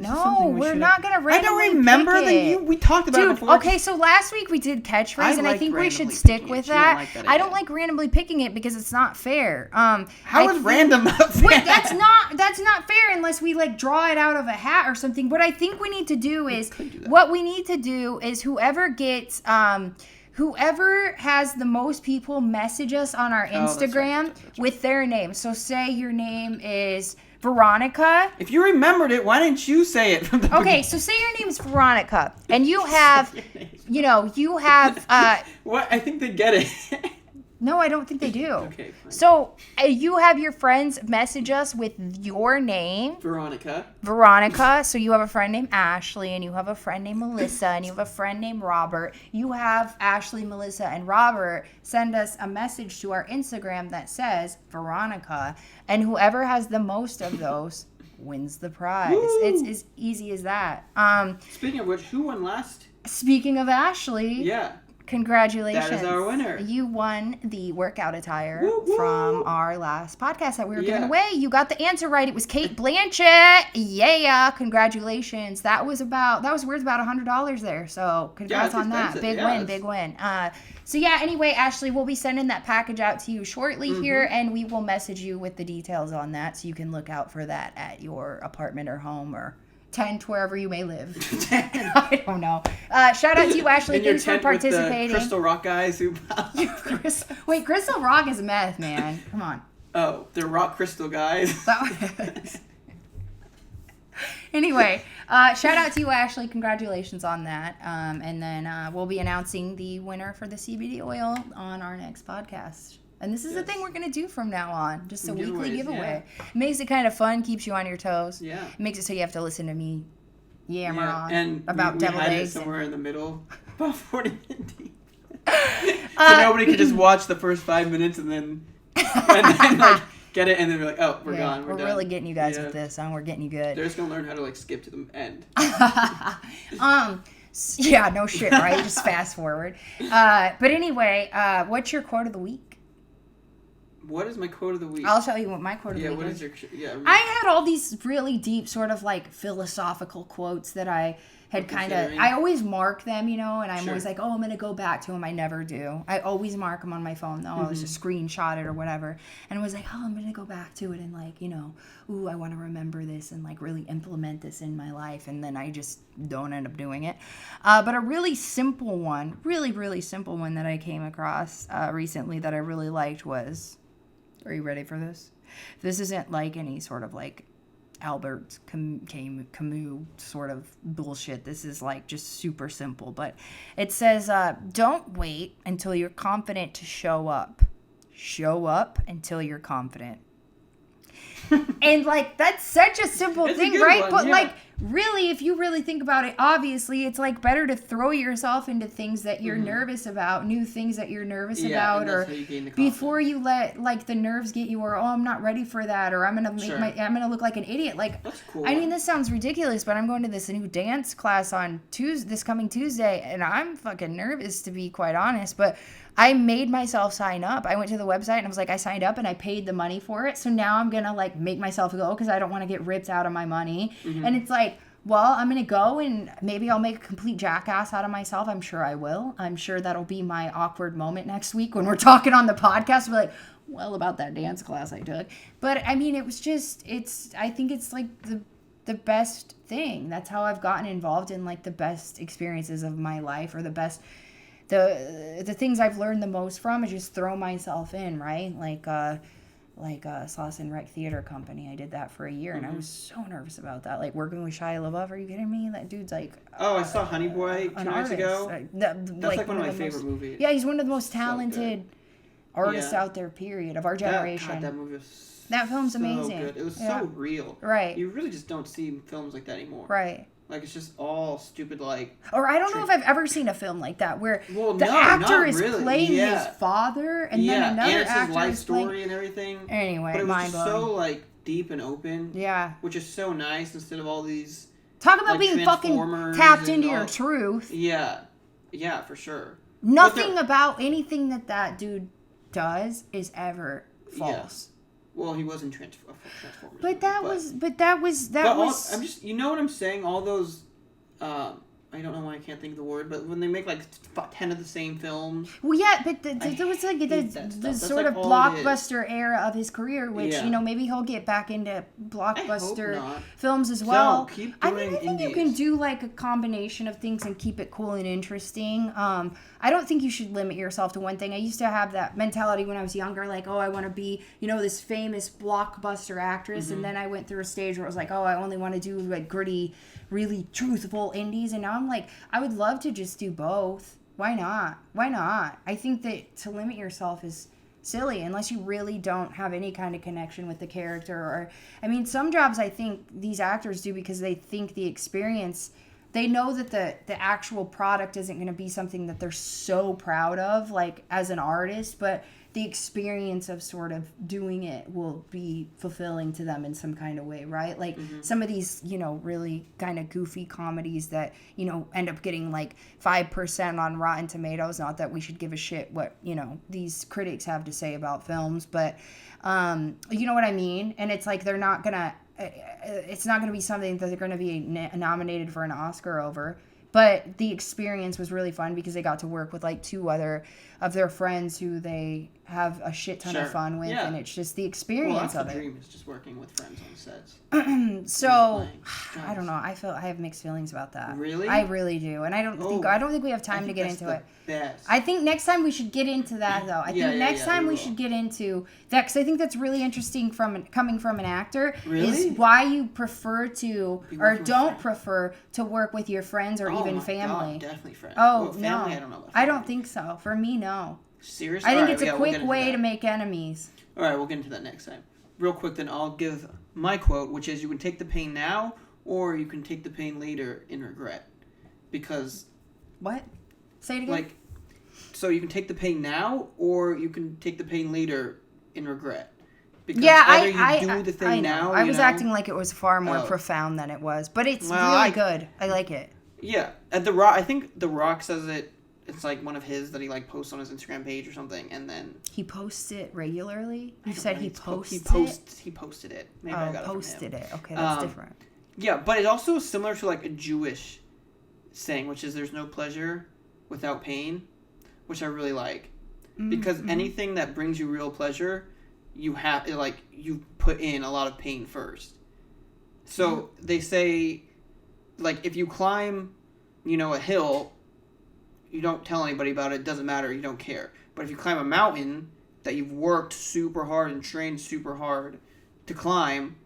No, we're not going to randomly I don't remember that we talked about it before. Okay, so last week we did catchphrase, and I think we should stick with that. I don't like randomly picking it because it's not fair. How is random not fair? Wait, that's not fair unless we like draw it out of a hat or something. What I think we need to do is whoever gets whoever has the most people message us on our Instagram that's right. with their name. So say your name is Veronica. If you remembered it, why didn't you say it from the beginning? So say your name's Veronica, and you have, What? I think they get it. No, I don't think they do. Okay, fine. So you have your friends message us with your name. Veronica. So you have a friend named Ashley, and you have a friend named Melissa, and you have a friend named Robert. You have Ashley, Melissa, and Robert send us a message to our Instagram that says Veronica, and whoever has the most of those wins the prize. Woo! It's as easy as that. Speaking of which, who won last? Speaking of Ashley. Yeah. Congratulations. That is our winner. You won the workout attire woo, woo. from our last podcast that we were giving away. You got the answer right. It was Kate Blanchett. Yeah. Congratulations. That was worth about $100 there. So congrats on that. Big win. So yeah, anyway, Ashley, we'll be sending that package out to you shortly here, and we will message you with the details on that so you can look out for that at your apartment or home or tent, wherever you may live. I don't know. Shout out to you, Ashley. Thanks for participating. With the Crystal Rock guys who... Wait, Crystal Rock is meth, man. Come on. Oh, they're rock crystal guys. Anyway, shout out to you, Ashley. Congratulations on that. And then we'll be announcing the winner for the CBD oil on our next podcast. And this is the thing we're going to do from now on. Just a weekly giveaway. Yeah. It makes it kind of fun, keeps you on your toes. Yeah. It makes it so you have to listen to me yammer on and about deviled eggs. Somewhere in the middle, about 40 minutes. So nobody could just watch the first 5 minutes and then like get it and then be like, oh, we're gone. We're done. Really getting you guys with this, huh? We're getting you good. They're just going to learn how to like skip to the end. Yeah, no shit, right? Just fast forward. But anyway, what's your quote of the week? What is my quote of the week? I'll tell you what my quote of the week is. I had all these really deep sort of like philosophical quotes that I had I always mark them, and I'm always like, oh, I'm going to go back to them. I never do. I always mark them on my phone though. I was just screenshot it or whatever. And I was like, oh, I'm going to go back to it and like, I want to remember this and like really implement this in my life. And then I just don't end up doing it. But a really simple one, really, really simple one that I came across recently that I really liked was... Are you ready for this? This isn't like any sort of like Albert Camus sort of bullshit. This is like just super simple. But it says, don't wait until you're confident to show up. Show up until you're confident. And like that's such a simple thing, right? But like really, if you really think about it, obviously it's like better to throw yourself into things that you're nervous about, new things that you're nervous about, or before you let like the nerves get you, or oh, I'm not ready for that, or I'm gonna look like an idiot. Like that's cool. I mean, this sounds ridiculous, but I'm going to this new dance class on this coming Tuesday, and I'm fucking nervous, to be quite honest, but I made myself sign up. I went to the website and I was like, I signed up and I paid the money for it. So now I'm going to like make myself go because I don't want to get ripped out of my money. And it's like, well, I'm going to go and maybe I'll make a complete jackass out of myself. I'm sure I will. I'm sure that'll be my awkward moment next week when we're talking on the podcast. We're like, well, about that dance class I took. But I mean, it was just, I think it's like the best thing. That's how I've gotten involved in like the best experiences of my life, or the best... The things I've learned the most from is just throw myself in, right? Like Sauce and Rec Theater Company. I did that for a year, and I was so nervous about that. Like working with Shia LaBeouf. Are you kidding me? That dude's like... Oh, I saw Honey Boy 2 nights ago. That's like one of my favorite movies. Yeah, he's one of the most talented artists out there, period, of our generation. That movie was that film's so amazing. Good. It was so real. Right. You really just don't see films like that anymore. Right. Like, it's just all stupid, like... Or I don't know if I've ever seen a film like that, where actor is playing his father, and then another actor life is story playing... and everything. Anyway, but it was mind-blowing. just so, like, deep and open. Yeah. Which is so nice, instead of all these... Talk about being fucking tapped into your truth. Yeah. Yeah, for sure. Nothing about anything that dude does is ever false. Yeah. Well, he was in Transformers. But that was. I'm just, you know what I'm saying? All those, I don't know why I can't think of the word, but when they make like 10 of the same films. Well, yeah, but there was like the sort of blockbuster era of his career, which maybe he'll get back into blockbuster films as well. So, keep I doing think you can do like a combination of things and keep it cool and interesting. I don't think you should limit yourself to one thing. I used to have that mentality when I was younger, like, oh, I want to be, this famous blockbuster actress. And then I went through a stage where it was like, oh, I only want to do like gritty, really truthful indies. And now I'm like, I would love to just do both. Why not? Why not? I think that to limit yourself is silly unless you really don't have any kind of connection with the character. Or, I mean, some jobs I think these actors do because they think the experience, they know that the actual product isn't going to be something that they're so proud of, like as an artist, but the experience of sort of doing it will be fulfilling to them in some kind of way, right? Like some of these, you know, really kind of goofy comedies that, you know, end up getting like 5% on Rotten Tomatoes. Not that we should give a shit what, you know, these critics have to say about films, but you know what I mean? And it's like they're not gonna, it's not gonna be something that they're gonna be nominated for an Oscar over. But the experience was really fun because they got to work with like 2 other of their friends who they have a shit ton of fun with, and it's just the experience of it. The dream is just working with friends on sets. So I don't know. I have mixed feelings about that. Really? I really do, and I don't think we have time to get into it. Best. I think next time we should get into that though. I think next time we should get into that because I think that's really interesting coming from an actor. Really? Is why you prefer to or don't prefer to work with your friends or even family. God, definitely friends. Oh, well, family, no. I don't know. I don't think so. For me, no. Seriously? I think it's a quick way to make enemies. All right, we'll get into that next time. Real quick, then I'll give my quote, which is, you can take the pain now, or you can take the pain later in regret. Because... What? Say it again? Like, so you can take the pain now, or you can take the pain later in regret. Because either you do the thing now, I was acting like it was far more profound than it was. But it's really good. I like it. Yeah. At The Rock, I think The Rock says it. It's like one of his that he like posts on his Instagram page or something, and then he posts it regularly. You said he posted it. He posted it. Maybe I got posted it. Okay, that's different. Yeah, but it also is similar to like a Jewish saying, which is there's no pleasure without pain, which I really like, because anything that brings you real pleasure, you put in a lot of pain first. So they say, like if you climb, you know, a hill. You don't tell anybody about it. It doesn't matter. You don't care. But if you climb a mountain that you've worked super hard and trained super hard to climb,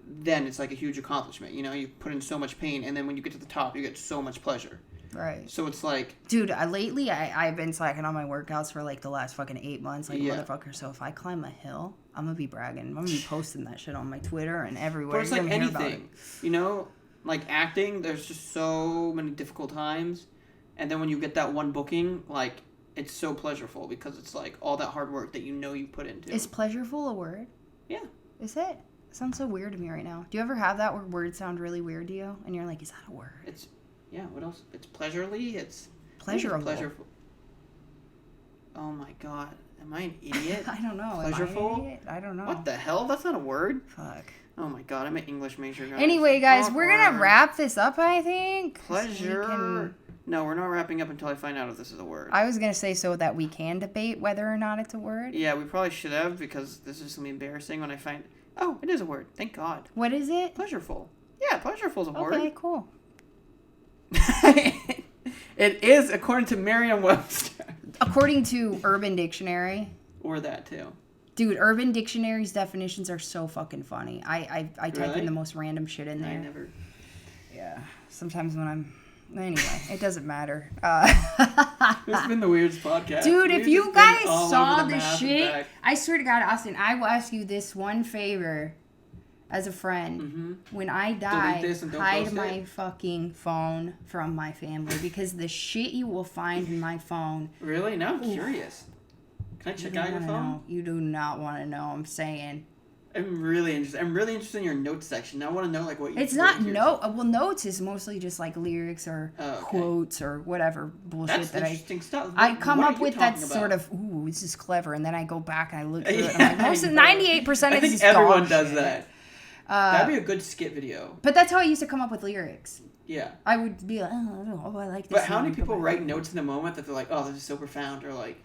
then it's like a huge accomplishment. You know, you put in so much pain, and then when you get to the top, you get so much pleasure. Right. So it's like... Dude, lately I've been slacking on my workouts for like the last fucking 8 months, like a motherfucker. So if I climb a hill, I'm going to be bragging. I'm going to be posting that shit on my Twitter and everywhere. But it's like anything. You know, like acting, there's just so many difficult times. And then when you get that one booking, like, it's so pleasurable because it's, like, all that hard work that you know you put into. Is pleasurable a word? Yeah. Is it? It sounds so weird to me right now. Do you ever have that where words sound really weird to you? And you're like, is that a word? It's, yeah, what else? It's pleasurely. It's... Pleasurable. Pleasurable. Oh, my God. Am I an idiot? I don't know. Pleasureful? Am I an idiot? I don't know. What the hell? That's not a word. Fuck. Oh, my God. I'm an English major, guys. Anyway, guys, we're going to wrap this up, I think. Pleasure. No, we're not wrapping up until I find out if this is a word. I was going to say so that we can debate whether or not it's a word. Yeah, we probably should have, because this is going to be embarrassing when I find... Oh, it is a word. Thank God. What is it? Pleasureful. Yeah, pleasureful is a word. Okay, cool. It is, according to Merriam-Webster. According to Urban Dictionary. Or that, too. Dude, Urban Dictionary's definitions are so fucking funny. I type in the most random shit in there. I never... Yeah. Sometimes when I'm... Anyway, it doesn't matter. This has been the weirdest podcast. Dude, if you guys saw the shit, I swear to God, Austin, I will ask you this one favor as a friend. Mm-hmm. When I die, hide my fucking phone from my family because the shit you will find in my phone. Really? Now I'm curious. Can I check out your phone? You do not want to know. I'm saying. I'm really interested. I'm really interested in your notes section. I want to know like what you. It's not well, notes is mostly just like lyrics or quotes or whatever bullshit That's interesting stuff. I come up with that sort of ooh, this is clever, and then I go back and I look through it. And I'm like, 98% of this is dog everyone does shit. that. That'd be a good skit video. But that's how I used to come up with lyrics. Yeah. I would be like, oh, I like this. But how many people write notes in the moment that they're like, oh, this is so profound, or like.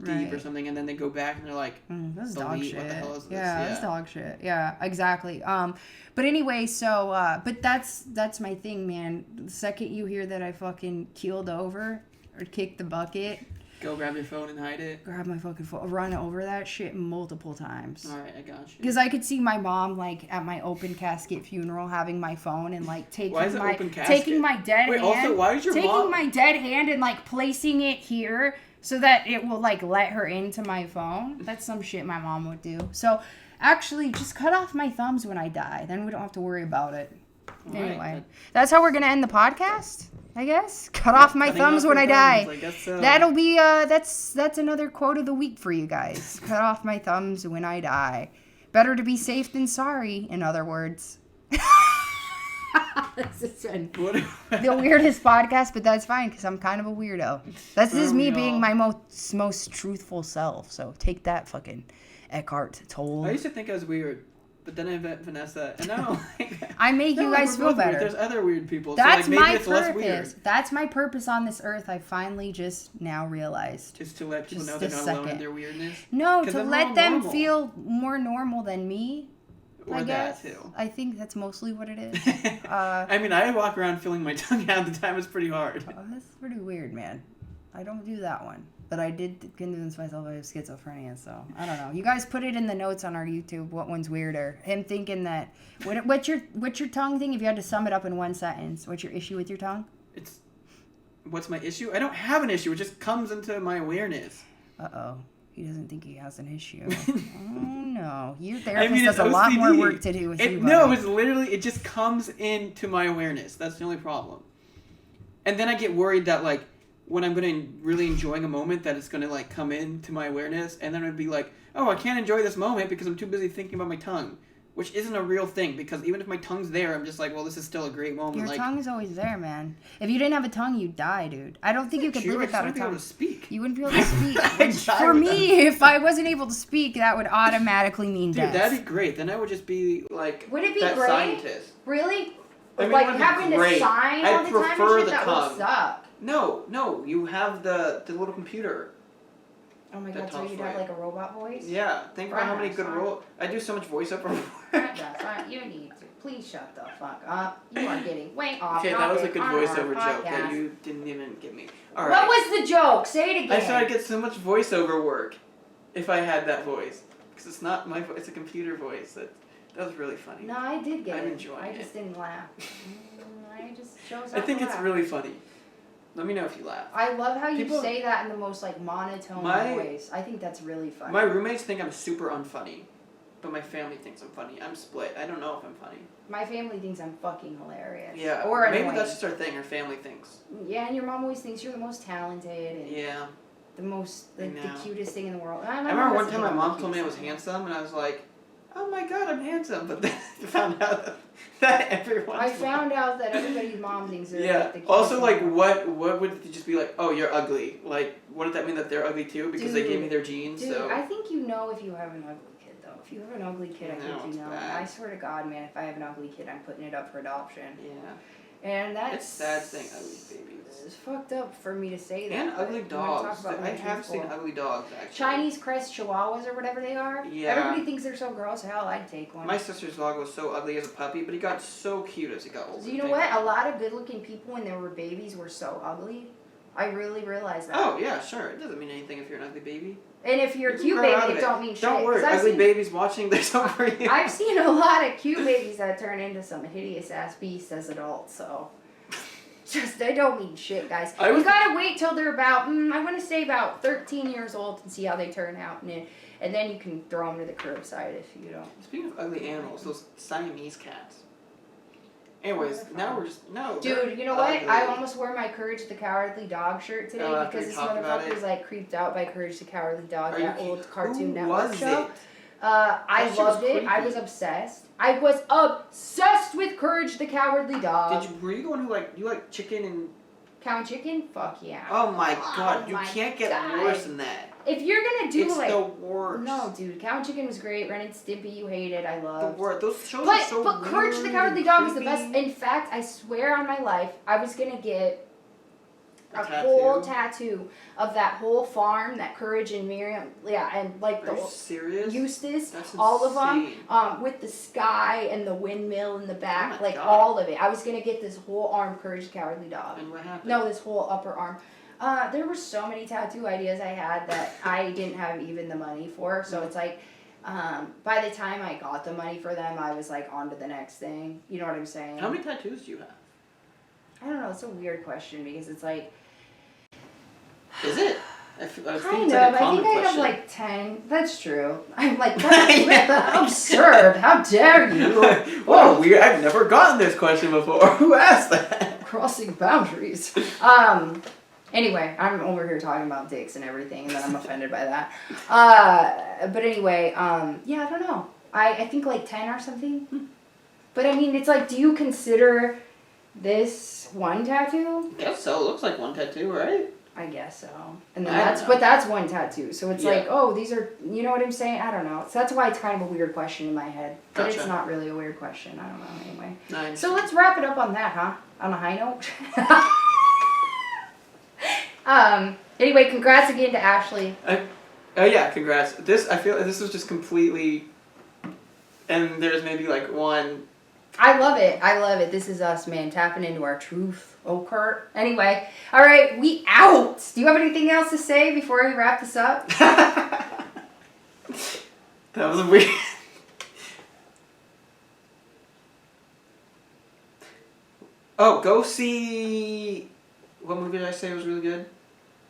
Deep or something, and then they go back and they're like, this is dog shit. What the hell is this? Yeah, this dog shit. Yeah, exactly. But anyway, so but that's my thing, man. The second you hear that I fucking keeled over or kicked the bucket, Go grab your phone and hide it. Grab my fucking phone. Run over that shit multiple times. All right, I got you. Because I could see my mom, like, at my open casket funeral having my phone and, like, taking my dead hand. Also, why is your mom... my dead hand and, like, placing it here so that it will, like, let her into my phone. That's some shit my mom would do. So, actually, just cut off my thumbs when I die. Then we don't have to worry about it. Anyway, that's how we're going to end the podcast, I guess. Cut off my thumbs when I die. I guess so. That'll be, that's another quote of the week for you guys. Cut off my thumbs when I die. Better to be safe than sorry, in other words. This has been the weirdest podcast, but that's fine, because I'm kind of a weirdo. This is me being my most truthful self, so take that, fucking Eckhart Tolle. I used to think I was weird. But then I met Vanessa, and now I make you guys feel better. Weird. There's other weird people. That's so like, maybe my it's less purpose. Weird. That's my purpose on this earth. I finally just now realized. Just to let people know they're not alone in their weirdness. No, to let them feel more normal than me. Or I guess. That too. I think that's mostly what it is. I mean, I walk around feeling my tongue out the time. It's pretty hard. Oh, that's pretty weird, man. I don't do that one. But I did convince myself I have schizophrenia, so I don't know. You guys put it in the notes on our YouTube. What one's weirder? Him thinking that. What's your tongue thing? If you had to sum it up in one sentence, what's your issue with your tongue? What's my issue? I don't have an issue. It just comes into my awareness. Uh-oh. He doesn't think he has an issue. Oh, no. Your therapist has a lot more work to do with you, buddy. No, it's literally, it just comes into my awareness. That's the only problem. And then I get worried that, like, when I'm going to really enjoying a moment, that it's going to, like, come into my awareness, and then it'd be like, oh, I can't enjoy this moment because I'm too busy thinking about my tongue, which isn't a real thing, because even if my tongue's there, I'm just like, well, this is still a great moment. Your tongue is always there, man. If you didn't have a tongue, you'd die, dude. I don't think you could live without a tongue. I wouldn't be able to speak. You wouldn't be able to speak. Which, for me, if I wasn't able to speak, that would automatically mean death. Dude, that'd be great. Then I would just be, like, would it be that great? Scientist. Really? I mean, like, having to sign all the time and shit, that would suck. No, you have the little computer. Oh my god, so you'd have like a robot voice? Yeah, think about how many good I do so much voiceover work. You need to. Please shut the fuck up. You are getting way off. Okay, that was a good voiceover joke that you didn't even get me. All right. What was the joke? Say it again. I said I'd get so much voiceover work if I had that voice. Because it's not my voice, it's a computer voice. That was really funny. No, I did get it. I'm enjoying it. I just didn't laugh. I just chose I think it's really funny. Let me know if you laugh. I love how you say that in the most, like, monotone voice. I think that's really funny. My roommates think I'm super unfunny, but my family thinks I'm funny. I'm split. I don't know if I'm funny. My family thinks I'm fucking hilarious. Yeah. Or maybe that's just our thing. Our family thinks. Yeah, and your mom always thinks you're the most talented. And yeah. The cutest thing in the world. I remember one time my mom told me I was handsome, and I was like, oh my god, I'm handsome. But then I found out that everyone. I found out that everybody's mom thinks they're like the cutest. Also, like, what would it just be like, oh, you're ugly? Like, wouldn't that mean that they're ugly too? Because they gave me their genes, so. I think you know if you have an ugly kid, though. If you have an ugly kid, I think you know. Bad. I swear to God, man, if I have an ugly kid, I'm putting it up for adoption. Yeah. And that's... It's sad saying ugly babies. It's fucked up for me to say that. And ugly dogs. I have seen ugly dogs, actually. Chinese crest chihuahuas or whatever they are. Yeah. Everybody thinks they're so gross. Hell, I'd take one. My sister's dog was so ugly as a puppy, but he got so cute as he got older. So you know what? A lot of good-looking people when they were babies were so ugly. I really realized that. Oh, yeah, sure. It doesn't mean anything if you're an ugly baby. And if you're a cute baby, it don't mean shit. Don't worry, ugly babies watching, there's something for you. I've seen a lot of cute babies that turn into some hideous-ass beasts as adults, so... Just, they don't mean shit, guys. You gotta wait till they're about, I want to say about 13 years old and see how they turn out. And then you can throw them to the curbside if you don't. Speaking of ugly animals, those Siamese cats. Anyways, now we're just, Dude, you know what? I almost wore my Courage the Cowardly Dog shirt today because this motherfucker was like creeped out by Courage the Cowardly Dog, that old Cartoon Network show. I loved it. I was obsessed. I was obsessed with Courage the Cowardly Dog. Were you the one who you like chicken and... Cow and chicken? Fuck yeah. Oh my god, you can't get worse than that. If you're gonna do it's the worst. No, dude, Cow and Chicken was great. Ren and Stimpy, you hated. I loved. Those shows are so But Courage the Cowardly Dog is the best. In fact, I swear on my life, I was gonna get a whole tattoo of that whole farm that Courage and Miriam, and like the serious? Eustace, That's all of them, with the sky and the windmill in the back, all of it. I was gonna get this whole arm Courage the Cowardly Dog. And what happened? No, this whole upper arm. There were so many tattoo ideas I had that I didn't have even the money for. So it's like, by the time I got the money for them, I was like on to the next thing. You know what I'm saying? How many tattoos do you have? I don't know. It's a weird question because it's like. Is it? I Kind of. it's like I think I have question. like 10. That's true. I'm like, that's absurd. How dare you? Whoa, weird. I've never gotten this question before. Who asked that? Crossing boundaries. Anyway, I'm over here talking about dicks and everything, and then I'm offended by that. But anyway, yeah, I don't know. I think like 10 or something. But I mean, it's like, do you consider this one tattoo? I guess so. It looks like one tattoo, right? I guess so. And then that's one tattoo. So it's like, oh, these are, you know what I'm saying? I don't know. So that's why it's kind of a weird question in my head. But it's not really a weird question. I don't know anyway. Nice. So let's wrap it up on that, huh? On a high note. Anyway, congrats again to Ashley. Oh yeah, congrats. I feel this was just completely, and there's maybe like one. I love it. This is us, man, tapping into our truth. Oh, Kurt. Anyway, all right, we out. Do you have anything else to say before we wrap this up? That was weird. Oh, go see. What movie did I say was really good?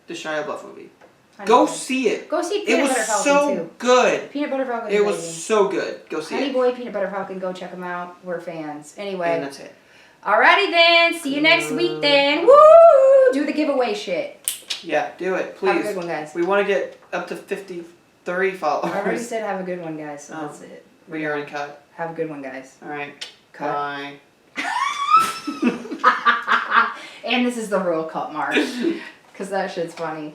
The Shia LaBeouf movie. Go see it. Go see Peanut Butter Falcon so too. Good. Peanut Butter Falcon. It was so good. Go see Honey it. Boy, Peanut Butter Falcon. Go check them out. We're fans. Anyway. And that's it. Alrighty then. See you next week then. Woo! Do the giveaway shit. Yeah, do it, please. Have a good one, guys. We want to get up to 30 followers. I already said have a good one, guys. So that's it. We are in cut. Have a good one, guys. All right. Cut. Bye. And this is the real cut mark. Because that shit's funny.